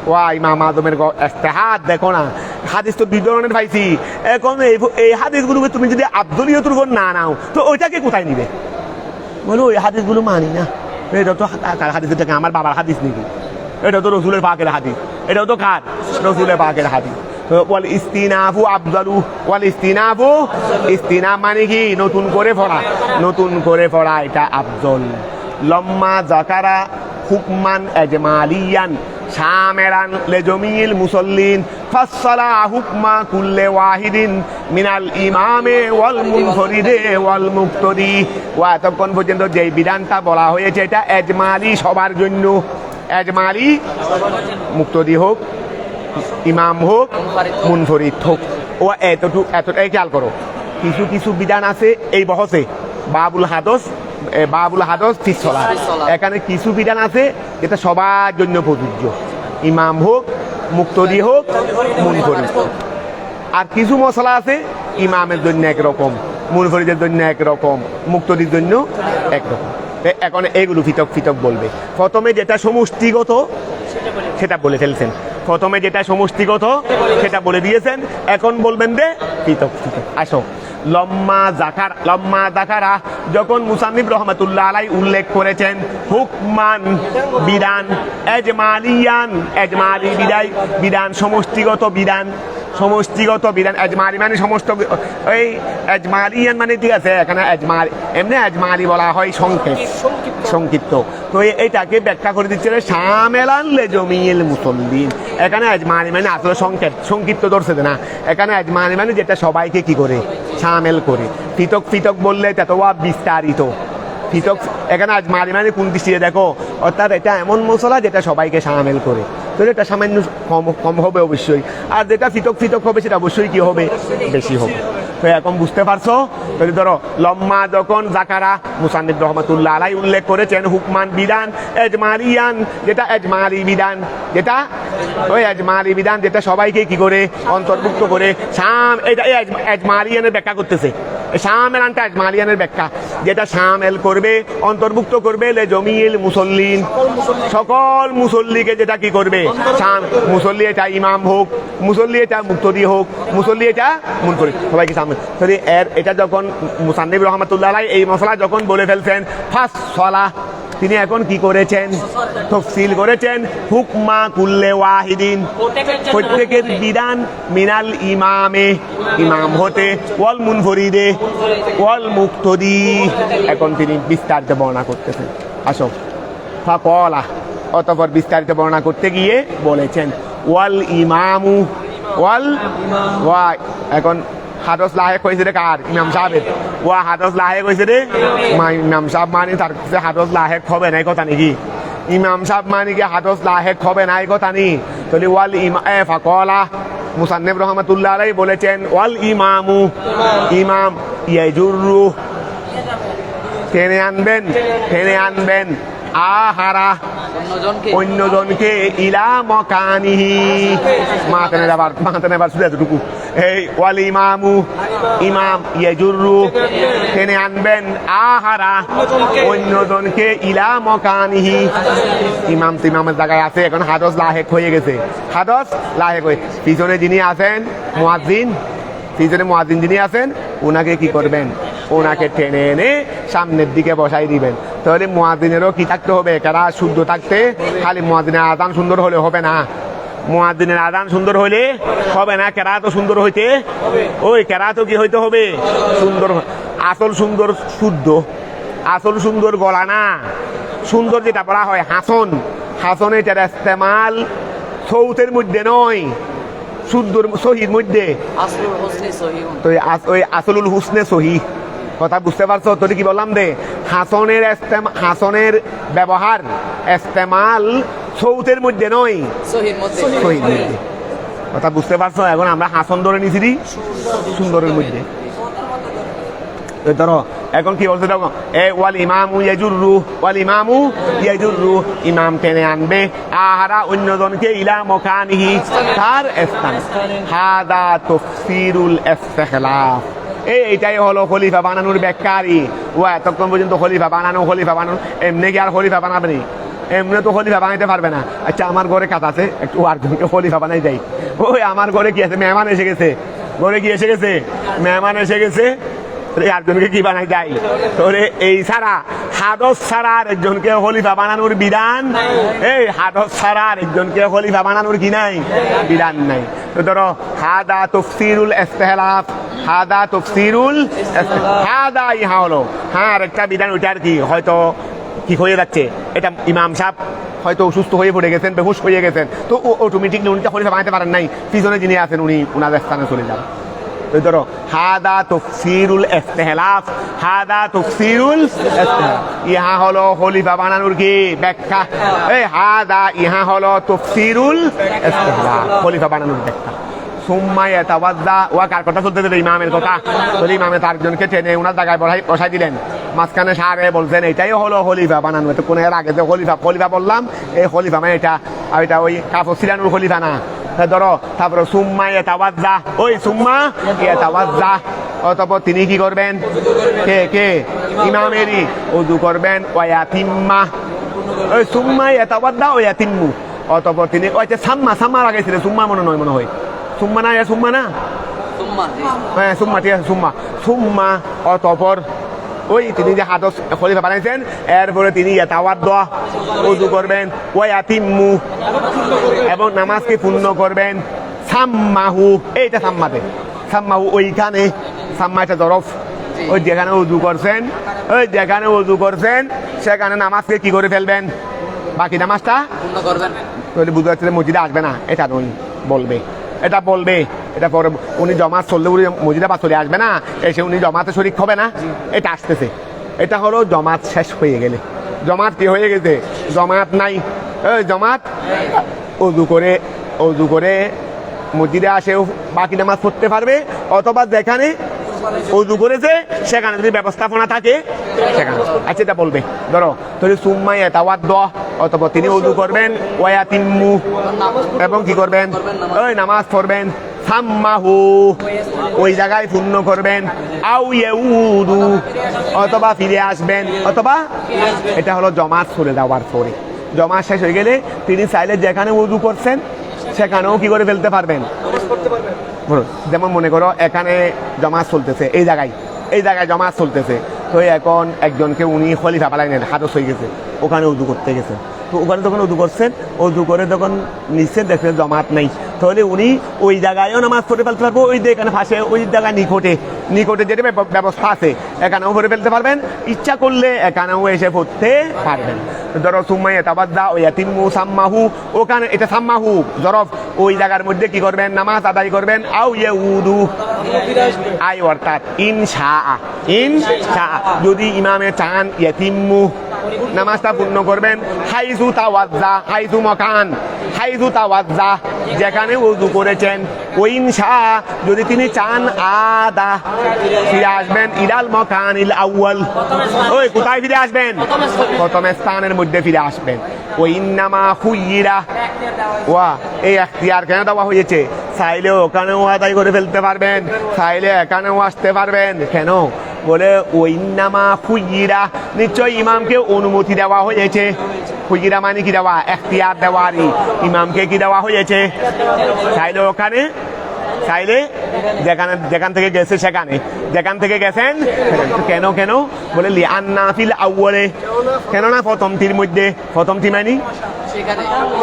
A: ওয়া ইমাম আজমের ইজতিহাদ দেখো না, হাদিস তো দুই ধরনের পাইছি। এখন এই হাদিসগুলোকে তুমি যদি আফজলিয়তের উপর না নাও তো ওইটাকে কোথায় নিবে? বলো ওই হাদিসগুলো মানি না, এটা তো হাদিস, এটাকে আমার বাবার হাদিস নাকি? এটা তো রসুলের পাকের হাদিস, এটাও তো কার? রসুলের পাকের হাদিস। ওয়াল ইস্তিনাফু আফজালু, ওয়াল ইস্তিনাফ মানে কি? নতুন করে পড়া এটা আফজল। লম্মা যাকারা হুকমান ইজমালিয়ান শামিরান লিজামিল মুসাল্লিন ফাসসালা হুকমা কুল্লি ওয়াহিদিন মিনাল ইমামে ওয়াল মুনফরিদে ওয়াল মুক্তাদি। ওয়া তখন পর্যন্ত যে বিধানটা বলা হয়েছে এটা ইজমালি, সবার জন্য, ইজমালি, মুক্তাদি হোক ইমাম হোক
B: মুনফারিদ হোক।
A: মুনফরিদ হোক। ও এতটাই খেয়াল করো, কিছু কিছু বিধান আছে এই বহসে বাবুল হাদস ফিস সালাত। এখানে কিছু বিধান আছে যেটা সবার জন্য প্রযোজ্য, ইমাম হোক, মুক্তদি হোক, মুনফরিদ হোক। আর কিছু মশলা আছে ইমামের জন্য একরকম, মুনফরিদের জন্য একরকম, মুক্তদির জন্য একরকম। এখন এগুলো পৃথক পৃথক বলবে। প্রথমে যেটা সমষ্টিগত সেটা বলে ফেলছেন, প্রথমে যেটা সমষ্টিগত সেটা বলে দিয়েছেন, এখন বলবেন যে পৃথক পৃথক। আসো, লম্মা জাকারা যখন মুসান্নিফ রহমাতুল্লাহ আলাই উল্লেখ করেছেন হুকমান বিধান, এজমালি বিধান, সমষ্টিগত বিধান, এজমালি মানে সমস্ত, ওই এজমালিয়ান মানে ঠিক আছে, এখানে এমনি এজমালি বলা হয় সংক্ষিপ্ত। তো এইটাকে ব্যাখ্যা করে দিচ্ছে শামেলান লিজামিল মুসল্লিন। এখানে এজমালি মানে আসলে সংক্ষিপ্ত ধরছে না, এখানে এজমালি মানে যেটা সবাইকে কি করে শামেল করে। পৃথক পৃথক বললে তত বিস্তারিত পৃথক। এখানে এজমালি মানে কোন দৃষ্টিতে দেখো, অর্থাৎ এটা এমন মশলা যেটা সবাইকে শামেল করে, তো এটা সামান্য কম হবে অবশ্যই, আর যেটা পৃথক পৃথক হবে সেটা অবশ্যই কি হবে, বেশি হবে। তো এখন বুঝতে পারছো? যদি ধরো লম্মা যখন জাকারা মুসান্নিফ রহমাতুল্লাহ আলাই উল্লেখ করেছেন হুকমান বিধান, এজমালিয়ান যেটা এজমালি বিধান, যেটা ওই এজমালি বিধান যেটা সবাইকে কি করে অন্তর্ভুক্ত করে। এটা এজমালিয়ানের ব্যাখ্যা করতেছে, শামেলানটা এজমালিয়ানের ব্যাখ্যা, যেটা শামেল করবে, অন্তর্ভুক্ত করবে লিজামিল মুসল্লিন, সকল মুসল্লিকে যেটা কি করবে। মুসল্লি এটা ইমাম হোক, মুসল্লি এটা মুক্তদি হোক, মুসল্লি এটা মুনফরিদ, সবাইকে সামনে। এটা যখন মুসান্নিফ রহমাতুল্লাহ আলাই এই মশলা যখন বলে ফেলছেন ফাস সলা, তিনি এখন কি করেছেন, তফসিল করেছেন হুকমা কুল্লে ওয়াহিদিন, প্রত্যেকের বিধান, মিনাল ইমামে ইমাম হতে, ওয়াল মুনফরিদে ওয়াল মুক্তদি। এখন তিনি বিস্তারিত বর্ণনা করতেছেন। আসো, ফাকলা, অতঃপর বিস্তারিত বর্ণনা করতে গিয়ে বলেছেন ওয়াল ইমামু ওয়া, এখন হাদস লাহেক হয়েছে রে কার, ইমাম সাহেবের। ওয়া হাদস লাহেক হয়েছে রে ইমাম সাহেব, মানে তার কাছে হাদস লাহেক হবে না, এই কথা নাকি? ইমাম সাহেব মানে কি হাদস লাহেক হবে না, এই কথা নি? তাহলে ওয়াল ফাকলা, মুসান্নিফ রহমাতুল্লাহ আলাইহি বলেছেন ওয়াল ইমামু, ইমাম ইয়াজুরু, টেনে আনবেন আহারা, অন্যজনকে ইলা মকানিহি, মাতেন এবার শুধু এতটুকু। এই ওয়াল ইমামু, ইমাম ইয়াজুরু, টেনে আনবেন আহারা, অন্যজনকে ইলা মকানিহি। ইমামের জায়গায় আছে, এখন হাদস লাহেক হয়ে গেছে, হাদস লাহেক হয়ে। পিছনে যিনি আছেন মুয়াজ্জিন, যিনি আছেন ওনাকে কি করবেন, ওনাকে টেনে এনে সামনের দিকে বসাই দিবেন। তাহলে মুয়াজ্জিনেরও কি থাকতে হবে, কেরাত শুদ্ধ থাকতে, খালি মুয়াজ্জিনের আযান সুন্দর হলে হবে না, মুয়াজ্জিনের আযান সুন্দর হলে হবে না, কেরাতও সুন্দর হইতে, ওই কেরাতও কি হইতে হবে, সুন্দর। আসল সুন্দর শুদ্ধ, আসল সুন্দর গলা না, সুন্দর যেটা বলা হয় হাসন, এটার ইস্তেমাল সৌতের মধ্যে নয়, শুদ্ধর সহির মধ্যে। তো ওই আসলুল হুসনে সহি কথা বুঝতে পারছো? তো কি বললাম রে, হাসনের ব্যবহার ইস্তেমাল সৌতের মধ্যে নয়, সহির মধ্যে। কথা বুঝতে পারছো? এখন আমরা হাসন ধরে নিছি সুন্দরের মধ্যে। ধরো এখন কি বলছে, দেখো ওয়াল ইমামু ইয়াজুরু, ইমাম টেনে আনবে আহারা, অন্যজনকে ইলা মকানিহি, তার স্থান। হাদা তাফসীরুল ইস্তিখলাফ, এইটাই হলো খলিফা বানানোর ব্যাখ্যারি। ও এতক্ষণ পর্যন্ত খলিফা বানানো, এমনি কি আর খলিফা বানাবে? এমনি তো খলিফা বানাইতে পারবে না। আচ্ছা, আমার ঘরে কাজ আছে, একটু আরেকজনকে খলিফা বানাই দেয়। ওই আমার ঘরে কি আছে, মেহমান এসে গেছে, মেহমান এসে গেছে, আরেকজনকে কি বানাই দেয়? তোরে এই ছাড়া, হাদস ছাড়া আরেকজনকে খলিফা বানানোর বিধান, এই হাদস ছাড়া আরেকজনকে খলিফা বানানোর কি নাই, বিধান নাই। তো ধরো হাদা তাফসীরুল ইস্তিখলাফ, হাদা ইহা হলো, হ্যাঁ আরেকটা বিধান, ওইটার কি হয়তো কি হয়ে যাচ্ছে, এটা ইমাম সাহেব হয়তো অসুস্থ হয়ে পড়ে গেছেন, বেহুশ হয়ে গেছেন, তো অটোমেটিকলি উনি খলিফা বানাতে পারেন নাই, পিছনে যিনি আছেন উনি উনার স্থানে চলে যান। ওই ধরো হাদা তাফসীরুল ইখতিলাফ, হাদা তাফসীরুল ইখতিলাফ, ইহা হলো খলিফা বানানোর কি ব্যাখ্যা, এই হাদা ইহা হলো তাফসীরুল ইখতিলাফ, খলিফা বানানোর ব্যাখ্যা। সুম্মা ইয়াতাওয়াজ্জা, ওয়া কার কথা চলতে দেবে? ইমামের কথা। বলি ইমামে তারজনকে টেনে ওনার জায়গায় বসাই দিলেন, মাঝখানে সারে বলছেন এটাই হলো খলিফা বানানো। তো কোন এর আগে যে খলিফা বললাম, এই খলিফা মানে এটা, আর এটা ওই কাপড় সিলানোর খলিফা না। ধরো তারপরে সুম্মা ইয়াতাওয়াজ্জা, ওই সুম্মা ইয়াতাওয়াজ্জা, অতঃপর তিনি কি করবেন? কে ইমামেরই ওযু করবেন। ওয়া ইয়াতিম্মা, ওই সুম্মা ইয়াতাওয়াজ্জা ওয়া ইয়াতিম্মু, অতঃপর তিনি ওই যে সাম্মার আগে ছিল, সুম্মা মনে হয় সুম্মা না, সুম্মা না, হ্যাঁ সুম্মা, ঠিক আছে সুম্মা। সুম্মা অতঃপর ওই তিনি যে হাদস খলিফা বানাইছেন, এরপরে তিনি ইয়াতাওয়াদ্দা ওযু করবেন, ওয়া ইয়াতিম্মু এবং নামাজকে পূর্ণ করবেন। সাম্মাহু, এইটা সাম্মাহু ওইখানে, সাম্মা এটা জরফ, ওই যেখানে ওযু করছেন, ওই যেখানে ওযু করছেন সেখানে নামাজকে কি করে ফেলবেন? বাকি নামাজটা
B: পূর্ণ করবেন।
A: তাহলে বুঝতে পারছি মসজিদে আসবে না, এটা নয় বলবে, এটা বলবে, এটা পরে উনি জমাত চললে উনি মসজিদে বা চলে আসবে না, এসে উনি জমাতে শরীক হবে না, এটা আসতেছে। এটা হলো জমাত শেষ হয়ে গেলে। জমাত কি হয়ে গেছে? জমাত নাই, জমাত ওযু করে মসজিদে আসেও বাকি নামাজ পড়তে পারবে, অথবা যেখানে ওযু করেছে সেখানে যদি ব্যবস্থাপনা থাকে সেখানে। আচ্ছা এটা বলবে, ধরো তাহলে সুম্মা ইয়াতাওয়াদ্দা, অথবা তিনি ওযু করবেন, ওয়া ইয়াতিম্মু এবং কি করবেন? ওই নামাজ পড়বেন। সাম্মাহু, ওই জায়গায় পূর্ণ করবেন। আও ইয়াউদু, অথবা ফিরে আসবেন, অথবা এটা হলো জমাত চলে যাওয়ার পরে। জমাত শেষ হয়ে গেলে তিনি চাইলে যেখানে ওযু করছেন সেখানেও কি করে ফেলতে পারবেন? যেমন মনে করো এখানে জমাত চলতেছে, এই জায়গায় জমাত চলতেছে, তো এখন একজনকে উনি খলিফা বানাইলেন, হাদস হয়ে গেছে, ওখানে উযু করতে গেছেন। তো ওখানে যখন উযু করছেন, উযু করে যখন নিশ্চয় দেখছেন জমাত নেই, তাহলে উনি ওই জায়গায়ও নামাজ পড়ে ফেলতে পারবো, ওই যে এখানে ফাঁসে ওই জায়গায় নিকটে যেটা ব্যবস্থা আছে এখানেও পড়ে ফেলতে পারবেন, ইচ্ছা করলে এখানেও এসে পড়তে পারবেন। ধরো সুম্মা ইয়াতাওয়াদ্দা ওয়া ইয়াতিম্মু, সাম্মাহু, ওখানে এটা সাম্মাহু জরফ, ওই জায়গার মধ্যে কি করবেন? নামাজ আদায় করবেন। আও ইয়াউদু, আই অর্থাৎ ইনশাআ, যদি ইমামে চান ইয়াতিম্মু, নামাজটা পূর্ণ করবেন। হাইযু তাওয়াজ্জা, হাইযু মাকান, হাইযু তাওয়াজ্জা, যেখানে ওযু করেছেন। ওয়া ইনশাআ, যদি তিনি চান আদা, ফিরে আসবেন ইলাল মাকানিল আউয়াল, ওই কোথায় ফিরে আসবেন? প্রথম স্থানের মধ্যে ফিরে আসবেন। ওয়া ইন্নামা খুইরা, ওয়া এই এখতিয়ার কেন দেওয়া হয়েছে? চাইলে ওখানেও আদায় করে ফেলতে পারবেন, চাইলে এখানেও আসতে পারবেন। কেন? বলে ওইন্নামা খুইরা, নিশ্চয় ইমামকে অনুমতি দেওয়া হয়েছে। খুইরা মানে কি দেওয়া? এখতিয়ার দেওয়ারই ইমামকে কি দেওয়া হয়েছে? চাইলে ওখানে, চাইলে যেখান থেকে গেছে সেখানে, যেখান থেকে গেছেন। কেন বলে লিআন্না ফিল আউয়ালে, কেননা প্রথমটির মধ্যে, প্রথমটি মানে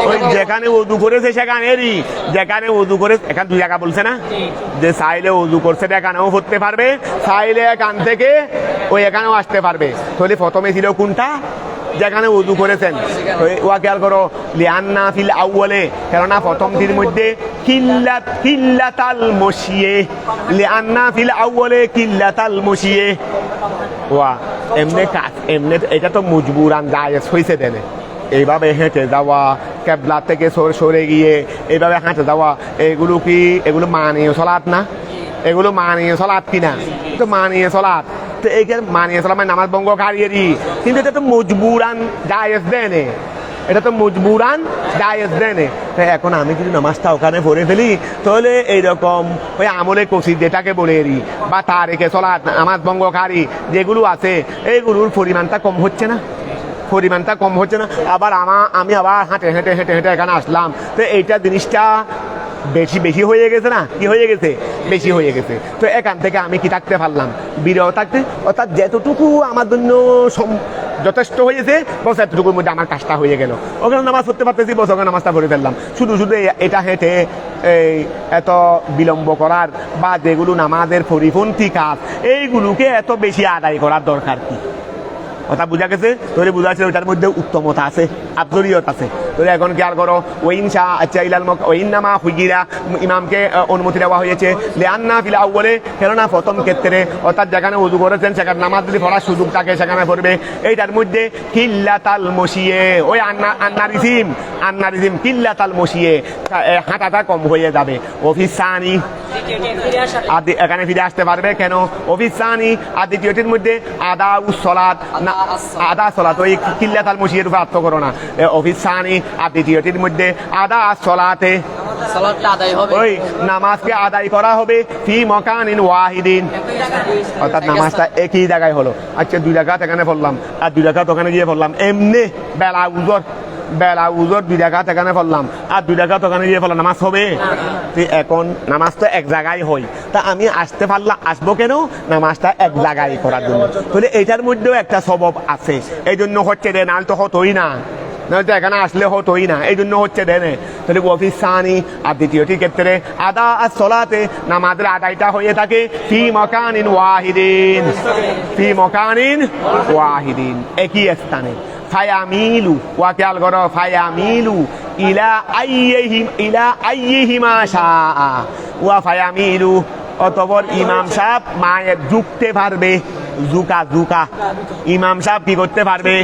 A: ওই যেখানে ওযু করেছে সেখানেরই, যেখানে ওযু করে, এখানে দুই জায়গা বলছে না যে চাইলে ওযু করছে এখানেও পড়তে পারবে, চাইলে এখান থেকে ওই এখানেও আসতে পারবে। তাহলে প্রথমে ছিল কোনটা? যেখানে ওযু করেছেন। ওয়া খেয়াল করো, লিআন্না ফিল আউয়ালে, কেননা প্রথমটির মধ্যে কিল্লাতাল মশিয়ে, লিআন্না ফিল আউয়ালে কিল্লাতাল মশিয়ে। ওয়া এমনে এটা তো মজবুরান জায়েজ হইছে দেনে, এইভাবে হেঁটে যাওয়া, কেবলা থেকে সরে গিয়ে এইভাবে হাঁটে যাওয়া, এগুলো মানিয়ে চলাত না? এগুলো মানিয়ে চলাত কিনা? তো মানিয়ে চলাত, তো এইখানে মানিয়ে চলা মানে নামাজ ভঙ্গ কারিয়েরই, কিন্তু এটা তো মজবুরান জায়েজ দেনে, এটা তো মজবুরান জায়েজ দেনে। তাই এখন আমি যদি নামাজটা ওখানে পড়ে ফেলি, তাহলে এইরকম ওই আমলে কসি যেটাকে বলে এরি বা তারেকে চলাত, নামাজ ভঙ্গকারী যেগুলো আছে, এইগুলোর পরিমাণটা কম হচ্ছে না? পরিমাণটা কম হচ্ছে না? আবার আমি আবার হেঁটে এখানে আসলাম, তো এইটা জিনিসটা বেশি হয়ে গেছে না? কি হয়ে গেছে? বেশি হয়ে গেছে। তো এখান থেকে আমি কি থাকতে পারলাম? বিরত থাকতে, অর্থাৎ যেতটুকু আমার জন্য যথেষ্ট হয়েছে বস, এতটুকুর মধ্যে আমার কাজটা হয়ে গেল। ওখানে নামাজ পড়তে পারতেছি, বস ওখানে নামাজটা পড়ে ফেললাম। শুধু এটা হেঁটে এত বিলম্ব করার বা যেগুলো নামাজের পরিপন্থী কাজ, এইগুলোকে এত বেশি আদায় করার দরকার কি? কথা বুঝা গেছে? তাহলে বুঝা যাচ্ছে ওইটার মধ্যে উত্তমতা আছে, আফজলিয়ত আছে। তাহলে এখন খেয়াল করো, ওইনশা আচ্ছা ইলাল ওইন্নামা হুইগিরা, ইমামকে অনুমতি দেওয়া হয়েছে লিআন্না ফিল আউয়ালে, কেননা প্রথম ক্ষেত্রে অর্থাৎ যেখানে ওযু করেছেন সেখানে নামাজ যদি পড়ার সুযোগ থাকে সেখানে পড়বে। এইটার মধ্যে কিল্লাতাল মশিয়ে, ওই আন্নারিজিম কিল্লাতাল মশিয়ে, হাঁটাটা কম হয়ে যাবে। অফিসানি এখানে ফিরে আসতে পারবে কেন? অফিসানি আর দ্বিতীয়টির মধ্যে আদা উসলাত, আদা সলাত, ওই কিল্লাতাল মশিয়ের উপর আত্ম করো না। অফিসানি আর দ্বিতীয়টির মধ্যে আদা সলাতে, ওই নামাজকে আদায় করা হবে ফি মকানিন ওয়াহিদিন, অর্থাৎ নামাজটা একই জায়গায় হলো। আচ্ছা 2 রাকাত এখানে পড়লাম আর 2 রাকাত ওখানে গিয়ে পড়লাম, এমনি বেলা উজর 2 রাকাত এখানে পড়লাম আর 2 রাকাত ওখানে গিয়ে পড়লাম, নামাজ হবে? এখন নামাজ তো এক জায়গায় হয়, তা আমি আসতে পারলাম, আসবো কেন? নামাজটা এক জায়গায় করার জন্য। তাহলে এটার মধ্যেও একটা সবব আছে, এই জন্য হচ্ছে রে, নাহলে তো হতোই না, নয়তো এখানে আসলে হতোই না, এই জন্য হচ্ছে দেনে। তাহলে অফিসানি আর দ্বিতীয়টি ক্ষেত্রে আদা আর সলাতে, নামাজের আদায়টা হয়ে থাকে ফি মকানিন ওয়াহিদিন, একই স্থানে। ফায়ামিলু, ওয়া খেয়াল করো, ফায়ামিলু ইলা আইয়িহিমা শাআ, ওয়া ফায়ামিলু, অতঃপর ইমাম সাহেব মায়ের ঝুঁকতে পারবে, জুকা ইমাম সাহেব কি করতে পারবে?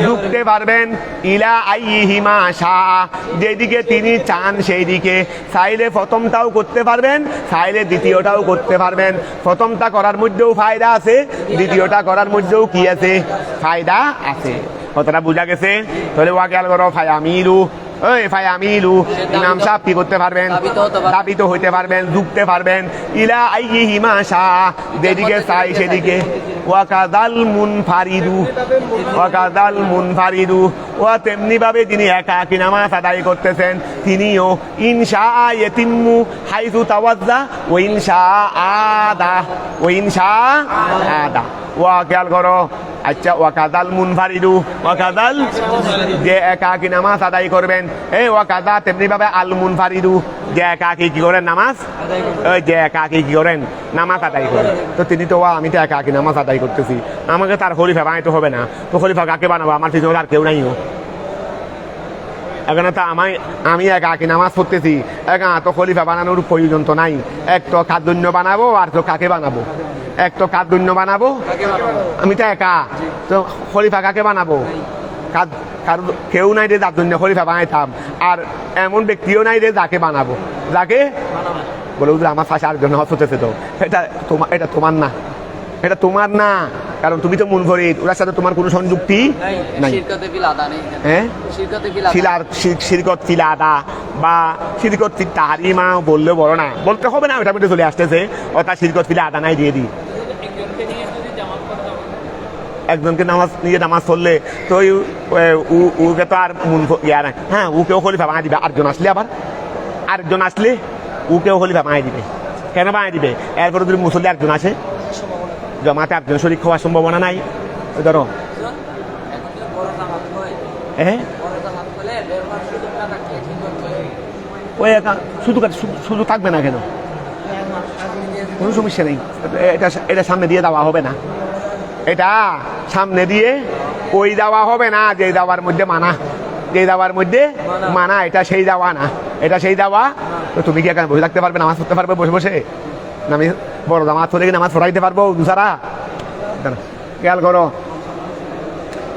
A: ঝুঁকতে পারবেন ইলা আইয়িহিমা শাআ, যেদিকে তিনি চান সেই দিকে। চাইলে প্রথমটাও করতে পারবেন, চাইলে দ্বিতীয়টাও করতে পারবেন। প্রথমটা করার মধ্যেও ফায়দা আছে, দ্বিতীয়টা করার মধ্যেও কি আছে? ফায়দা আছে। কতটা বোঝা গেছে? তাহলে ওয়া খেয়াল করো, ফায়ামিলু, ওই ফায়ামিলু, ইমাম সাহেব কি করতে পারবেন? দাবিত হইতে পারবেন, ঝুঁকতে পারবেন ইলা আইয়িহিমা শাআ, যেদিকে চাই সেদিকে। ওয়াকাদাল মুনফারিদু, ও তেমনি ভাবে যিনি একাকী নামাজ আদায় করতেছেন তিনিও ইনশা ইয়াতিম্মু হাইসু তাওয়াজ্জা ওয়া ইনশা আদা। ওয়া খেয়াল করো, আচ্ছা ওয়াকাদাল মুনফারিদু, ওয়াকাদাল যে একাকী নামাজ আদায় করবেন, এই ওয়াকাদা তেমনি ভাবে আল মুনফারিদু, যে একাকী কি করেন? নামাজ, ওই যে একাকী কি করেন? নামাজ আদায় করেন। তো তিনি তো আমি তো একাকী নামাজ আদায় করতেছি, আমাকে তার খলিফা বানাইতে হবে না। তো খলিফা কাকে বানাবো? আমার পিছনে আর কেউ নাই। এখানে তো আমি একাকী নামাজ পড়তেছি, এখানে তো খলিফা বানানোর প্রয়োজন তো নাই। এক তো কাদুন্য বানাবো, আর তো কাকে বানাবো? এক তো কাদুন্য বানাবো, আমি তো একা, তো খলিফা কাকে বানাবো? কেউ নাই রে যার জন্য খলিফা বানাইতাম, আর এমন ব্যক্তিও নাই রে যাকে বানাবো। যাকে বলে আমার পাশে আরেকজন হজ হতেছে, তো এটা তোমার না, এটা তোমার না, কারণ তুমি তো মুনফরিদ, ওর সাথে তোমার কোনো সংযুক্তি নাই। হ্যাঁ, শিরকত ফিল আদা বা শিরকত ফিল তাহরিমা বললে বড় না, বলতে হবে না, ওটা মধ্যে চলে আসতেছে। অর্থাৎ শিরকত ফিল আদা নাই দিয়ে দিই। একজনকে নামাজ পড়লে তো ওকে তো আর ইয়া নাই। হ্যাঁ, ওকেও খলিফা বানাই দিবে। আরেকজন আসলে ওকেও খলিফা বানাই দিবে। কেন বানাই দিবে? এরপরে যদি মুসল্লি একজন আসে, জমাতে একজন শরীক হওয়ার সম্ভাবনা নাই। ধরো ওই শুধু থাকবে না কেন? কোনো সমস্যা নেই, এটা সামনে দিয়ে দেওয়া হবে না, এটা সামনে দিয়ে ওই দেওয়া হবে না যে দেওয়ার মধ্যে মানা, যে দেওয়ার মধ্যে মানা, এটা সেই দেওয়া না, এটা সেই দেওয়া। তো তুমি কি এখানে বসে থাকতে পারবে? নামাজ পড়তে পারবে বসে বসে? আমি বড় নামাজ পড়ে কি নামাজ পড়াইতে পারবো দুসারা? খেয়াল করো।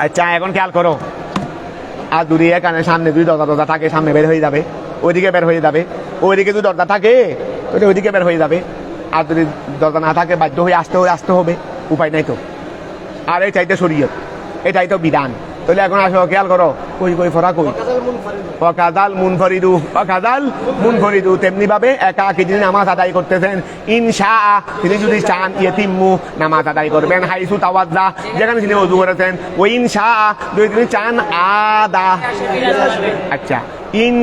A: আচ্ছা এখন খেয়াল করো, আর দূরে এখানে সামনে যদি দরজা থাকে সামনে বের হয়ে যাবে, ওইদিকে বের হয়ে যাবে। ওইদিকে যদি দরজা থাকে ওইদিকে বের হয়ে যাবে, আর যদি দরজা না থাকে বাধ্য হয়ে আসতে হবে, উপায় নাই তো। আর এটাই তো শরীয়ত, এটাই তো বিধান। তাহলে এখন আসো, খেয়াল করো, কই ফরা কই ওয়াকাদাল মুনফরিদু, তেমনি ভাবে একাকী যিনি নামাজ আদায় করতেছেন, ইনশা তিনি যদি চান ইয়াতিম্মু নামাজ আদায় করবেন, হাইসু তাওয়াজ্জা যেখানে তিনি ওযু করেছেন, ও ইনশা যদি তিনি চান আদা। আচ্ছা, ইন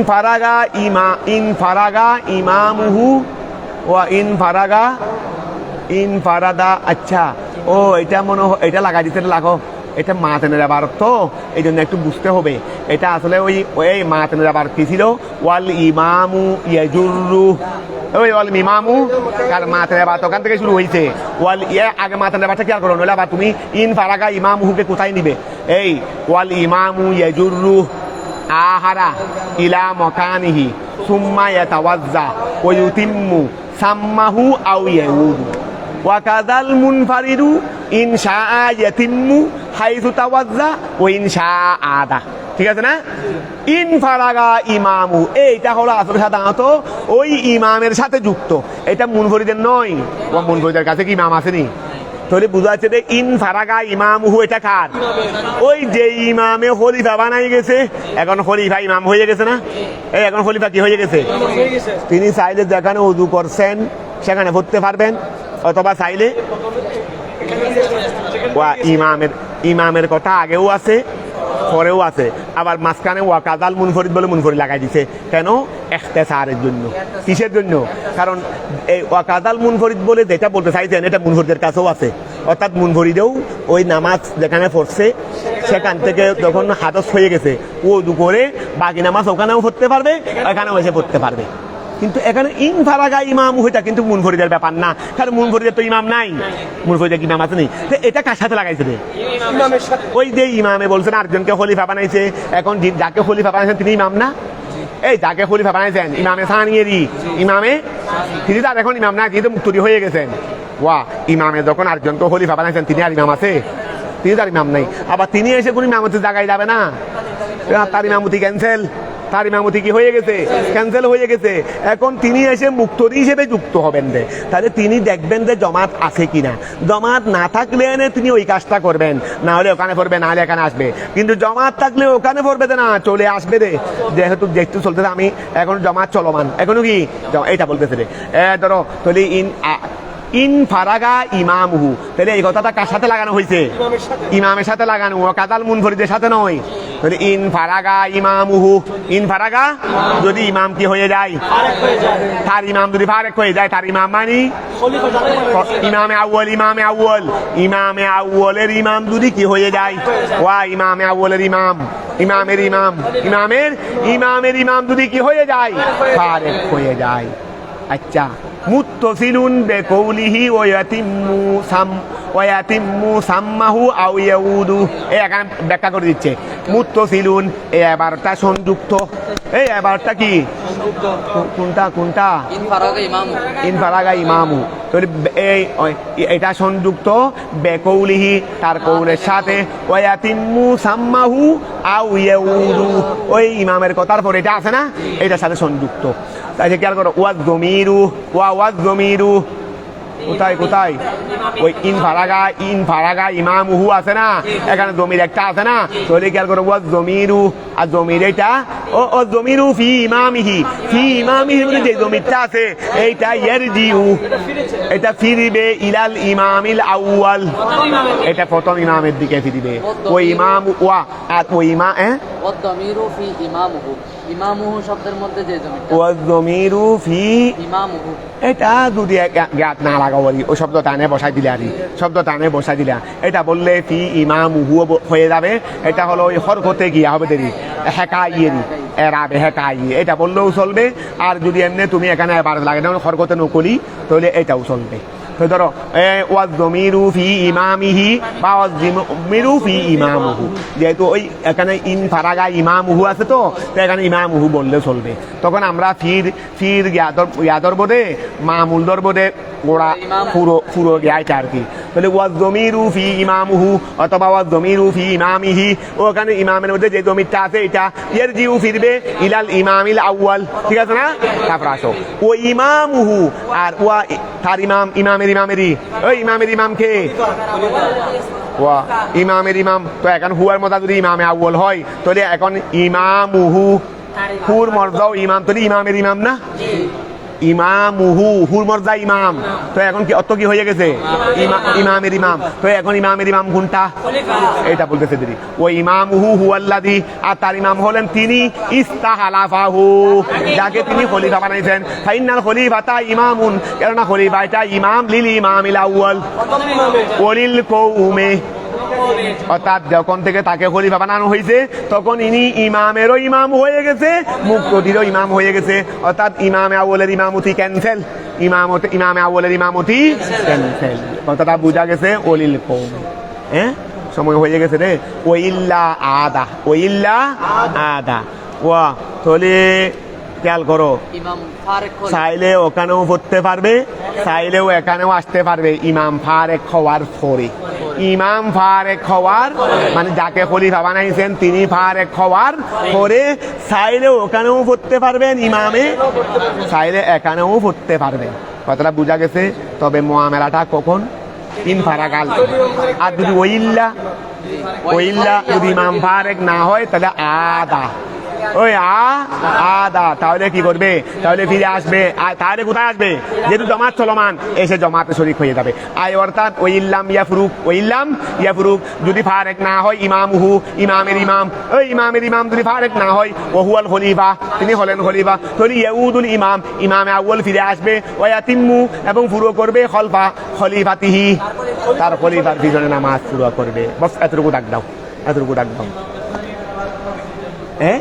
A: ফারাগা ইমামুহু ওয়া ইন ফারাদা। আচ্ছা, ও এটা মনে এটা লাগাই দিতে লাগো, এটা মাতেনের আবার তো এই জন্য একটু বুঝতে হবে। এটা আসলে ওই মাতেনের আবার কি ছিল, ওয়াল ইমামু ইয়াজুরু, ওই ওয়াল ইমামু, কারণ মাতেনের আবার ওখান থেকে শুরু হয়েছে। ওয়াল আগে মাতেনের আবারটা খেয়াল করো, নইলে আবার তুমি ইন ফারাগা ইমামুহুকে কোথায় নিবে? এই ওয়াল ইমামু ইয়াজুরু আহারা ইলা মকানিহি সুম্মা ইয়াতাওয়াজ্জা ওয়া ইউতিম্মু সাম্মাহু আও ইয়াউদু ওয়া কাযাল মুনফারিদু ইন শাআ ইয়াতিম্মু হাইসু তাওয়াজ্জা ওয়া ইন শাআ আদা। ঠিক আছে না? ইন ফারাগা ইমামু, এইটা হলো আসলে সাধারণত ওই ইমামের সাথে যুক্ত, এটা মুনফরিদের নয়। ও মুনফরিদের কাছে কি ইমাম আসেনি? তাহলে বুঝা যাচ্ছে যে ইন ফারাগা ইমামুহু এটা কার? ওই যে ইমামে খলিফা বানাই গেছে, এখন খলিফা ইমাম হয়ে গেছে না? এই এখন খলিফা কি হয়ে গেছে? তিনি চাইলে যেখানে ওযু করছেন সেখানে পড়তে পারবেন, অথবা চাইলে ইমামের কথা আগেও আছে পরেও আছে, আবার মাঝখানে ওয়াকাদাল মুনফরিদ বলে মুনফরিদ লাগাই দিছে। কেন? ইখতিসারের জন্য। কিসের জন্য? কারণ এই ওয়াকাদাল মুনফরিদ বলে যেটা বলতে চাইছেন এটা মুনফরিদের কাছেও আছে, অর্থাৎ মুনফরিদেও ওই নামাজ যেখানে পড়ছে সেখান থেকে যখন হাদস হয়ে গেছে ওযু করে বাকি নামাজ ওখানেও পড়তে পারবে, এখানেও এসে পড়তে পারবে। কিন্তু এখানে ইন ফারাগা ইমাম ওইটা কিন্তু মুনফরিদের ব্যাপার না, কারণ মুনফরিদের তো ইমাম নাই, মুনফরিদের ইমাম আছে নেই। এটা কার সাথে লাগাইছে রে? ওই যে ইমামে বলছেন আরেকজনকে খলিফা বানাইছে, এখন যাকে খলিফা বানাইছেন তিনি ইমাম না? এই যাকে খলিফা বানাইছেন ইমামে সানিয়েরই, ইমামে তিনি তো আর এখন ইমাম না, তিনি তো মুক্তরি হয়ে গেছেন। ওয়া ইমামে যখন আরেকজনকে খলিফা বানাইছেন তিনি আর ইমাম আছে? তিনি তো আর ইমাম নাই। আবার তিনি এসে কোন ইমামতির জায়গায় যাবে না, তার ইমামতি ক্যান্সেল, তার ইমামতি কি হয়ে গেছে? ক্যান্সেল হয়ে গেছে। এখন তিনি এসে মুক্তরি হিসেবে যুক্ত হবেন রে, তাহলে তিনি দেখবেন যে জমাত আছে কিনা, জমাত না থাকলে তিনি ওই কাজটা করবেন, না হলে ওখানে পড়বে, না হলে এখানে আসবে। কিন্তু জমাত থাকলে ওখানে পড়বে না, চলে আসবে রে, যেহেতু দেখতে চলতেছে আমি এখন জমাত চলমান, এখনো কি এইটা বলতেছে রে। ধরো তাহলে ইন ফারাগা ইমামুহু, তাহলে এই কথাটা কার সাথে লাগানো হয়েছে? ইমামের সাথে লাগানো, ওয়াকাদাল মুনফরিদের সাথে নয়। তাহলে ইন ফারাগা ইমামুহু, ইন ফারাগা যদি ইমাম কি হয়ে যায়, তার ইমাম যদি ফারেক হয়ে যায়, তার ইমাম মানে ইমামে আউয়াল, ইমামে আউয়াল, ইমামে আউয়ালের ইমাম যদি কি হয়ে যায়, ওয়া ইমামে আউয়ালের ইমাম, ইমামের ইমাম, ইমামের ইমাম যদি কি হয়ে যায়, ফারেক হয়ে যায়। আচ্ছা, মুত্তাসিলুন বিকাউলিহি ওয়া ইয়াতিম্মু সাম্মাহু আও ইয়াউদু, এই এখানে ব্যাখ্যা করে দিচ্ছে। মুত্তাসিলুন এই এবারটা সংযুক্ত, এই এবারটা কি কোনটা? ইন ফারাগা ইমামু, তাহলে এটা সংযুক্ত বিকাউলিহি তার কৌলের সাথে, ওয়া ইয়াতিম্মু সাম্মাহু আও ইয়াউদু ওই ইমামের কথার পর এটা আছে না, এটার সাথে সংযুক্ত। তাই খেয়াল করো, ওয়াজ জমিরু কোথায় ওই ইন ফারাগা ইমামুহু আছে না, এখানে জমির একটা আছে না, তাহলে খেয়াল করো ওয়াজ জমিরু, আর জমির এটা ও জমিরু ফি ইমামিহি যে জমিরটা আছে এইটা ইয়ারজিউ, এটা ফিরিবে ইলাল ইমামিল আউয়াল, এটা প্রথম ইমামের দিকে ফিরিবে। ওই ইমাম ওয়া আর ওই ইমা
B: ওয়াদ-দামিরু ফি ইমামুহু, ইমামুহু শব্দের মধ্যে যে জমিটা,
A: ওয়াদ-দামিরু ফি ইমামুহু, এটা যদি গাত না লাগাবি ওই শব্দ টানে বসাই দিলে, আর শব্দ টানে বসাই দিলে এটা বললে ফি ইমামুহু হয়ে যাবে। এটা হলো ওই হরকতে গিয়া হবে দেরি হেকাইয়েরি এরাবে হেকাই, এটা বললেও চলবে। আর যদি এমনি তুমি এখানে এবার লাগে না হরকতে নকলি, তাহলে এটাও চলবে। তো ধরো ওয়াজ জমিরু ফি ইমামিহি বা ওয়াজ জমিরু ফি ইমামুহু, যেহেতু ওই এখানে ইন ফারাগা ইমামুহু আছে তো এখানে ইমামুহু বললে চলবে। তখন আমরা ফির ইয়াদর বোধে মামুল দর বোধে গোড়া পুরো গাইটা আর কি। তাহলে ওয়াজ জমিরু ফি ইমামুহু অথবা ওয়াজ জমিরু ফি ইমামিহি, ওখানে ইমামের মধ্যে যে জমিরটা আছে এটা ইয়ারজিউ ফিরবে ইলাল ইমামিল আউয়াল, ঠিক আছে না? তারপর আসো ও ইমামুহু, আর ওয়া তার ইমামেরই ওই ইমামের ইমাম কে? ওয়া ইমামের ইমাম। তো এখন হুয়ার মধ্যে যদি ইমামে আউয়াল হয় তাহলে এখন ইমামুহু হুর মর্যাদাও ইমাম, তাহলে ইমামের ইমাম না? ইমামুহু হুর মর্যাদা ইমাম, তো এখন কি অত কি হয়ে গেছে? ইমামের ইমাম। তো এখন ইমামের ইমাম কোনটা? এটা বলতেছে দিদি ওই ইমামুহু হুয়াল্লাযী, আর তার ইমাম হলেন তিনি ইস্তাহালাফাহু, যাকে তিনি খলিফা বানাইছেন। ফাইনাল খলিফাতা ইমামুন, কেননা খলিফা এটা ইমাম লিল ইমামিল আউয়াল ওয়ালিল কওমে, অর্থাৎ যখন থেকে তাকে খলিফা বানানো হয়েছে তখন ইনি ইমামেরও ইমাম হয়ে গেছে, মুক্তদিরও ইমাম হয়ে গেছে। অর্থাৎ ইমামে আউয়ালের ইমামতি ক্যান্সেল, ইমামে আউয়ালের ইমামতি ক্যান্সেল। কথাটা বোঝা গেছে? ওলিল কওম। হ্যাঁ, সময় হয়ে গেছে রে। ওইল্লা আদা, ওইল্লা আদা। ওয়া তাহলে খেয়াল করো,
B: ইমাম ফারেক খলিফা
A: চাইলে ওখানেও পড়তে পারবে, চাইলেও এখানেও আসতে পারবে ইমাম ফারেক হওয়ার পরে। ইমাম ফারেক হওয়ার মানে যাকে খলিফা বানাইছেন তিনি ফারেক হওয়ার পরে চাইলেও ওখানেও পড়তে পারবেন ইমামে, চাইলে এখানেও পড়তে পারবেন। কথাটা বোঝা গেছে? তবে মুআমালাটা কখন? ইনফারাগাল। আর যদি ওইল্লা, ওইল্লা যদি ইমাম ফারেক না হয় তাহলে আদা, ওই আদা। তাহলে কি করবে? তাহলে ফিরে আসবে। তাহলে কোথায় আসবে? যেহেতু জমাত চলমান, এসে জমাতে শরীক হয়ে যাবে। অর্থাৎ ওইল্লাম ইয়াফরুক, ওইল্লাম ইয়াফরুক, যদি ফারেক না হয় ইমামহু, ইমামের ইমাম, ওই ইমামের ইমাম যদি ফারেক না হয় ওহুয়াল খলিফা, তিনি হলেন খলিফা, তাহলে ইয়াউদুল ইমাম, ইমামে আউয়াল ফিরে আসবে। ওয়াতিম্মু এবং পুরো করবে খলফা খলিফাতিহি, তার খলিফার পিছনে নামাজ শুরু করবে। বস এতটুকু ডাক দাও, এতটুকু ডাক দাও। হ্যাঁ,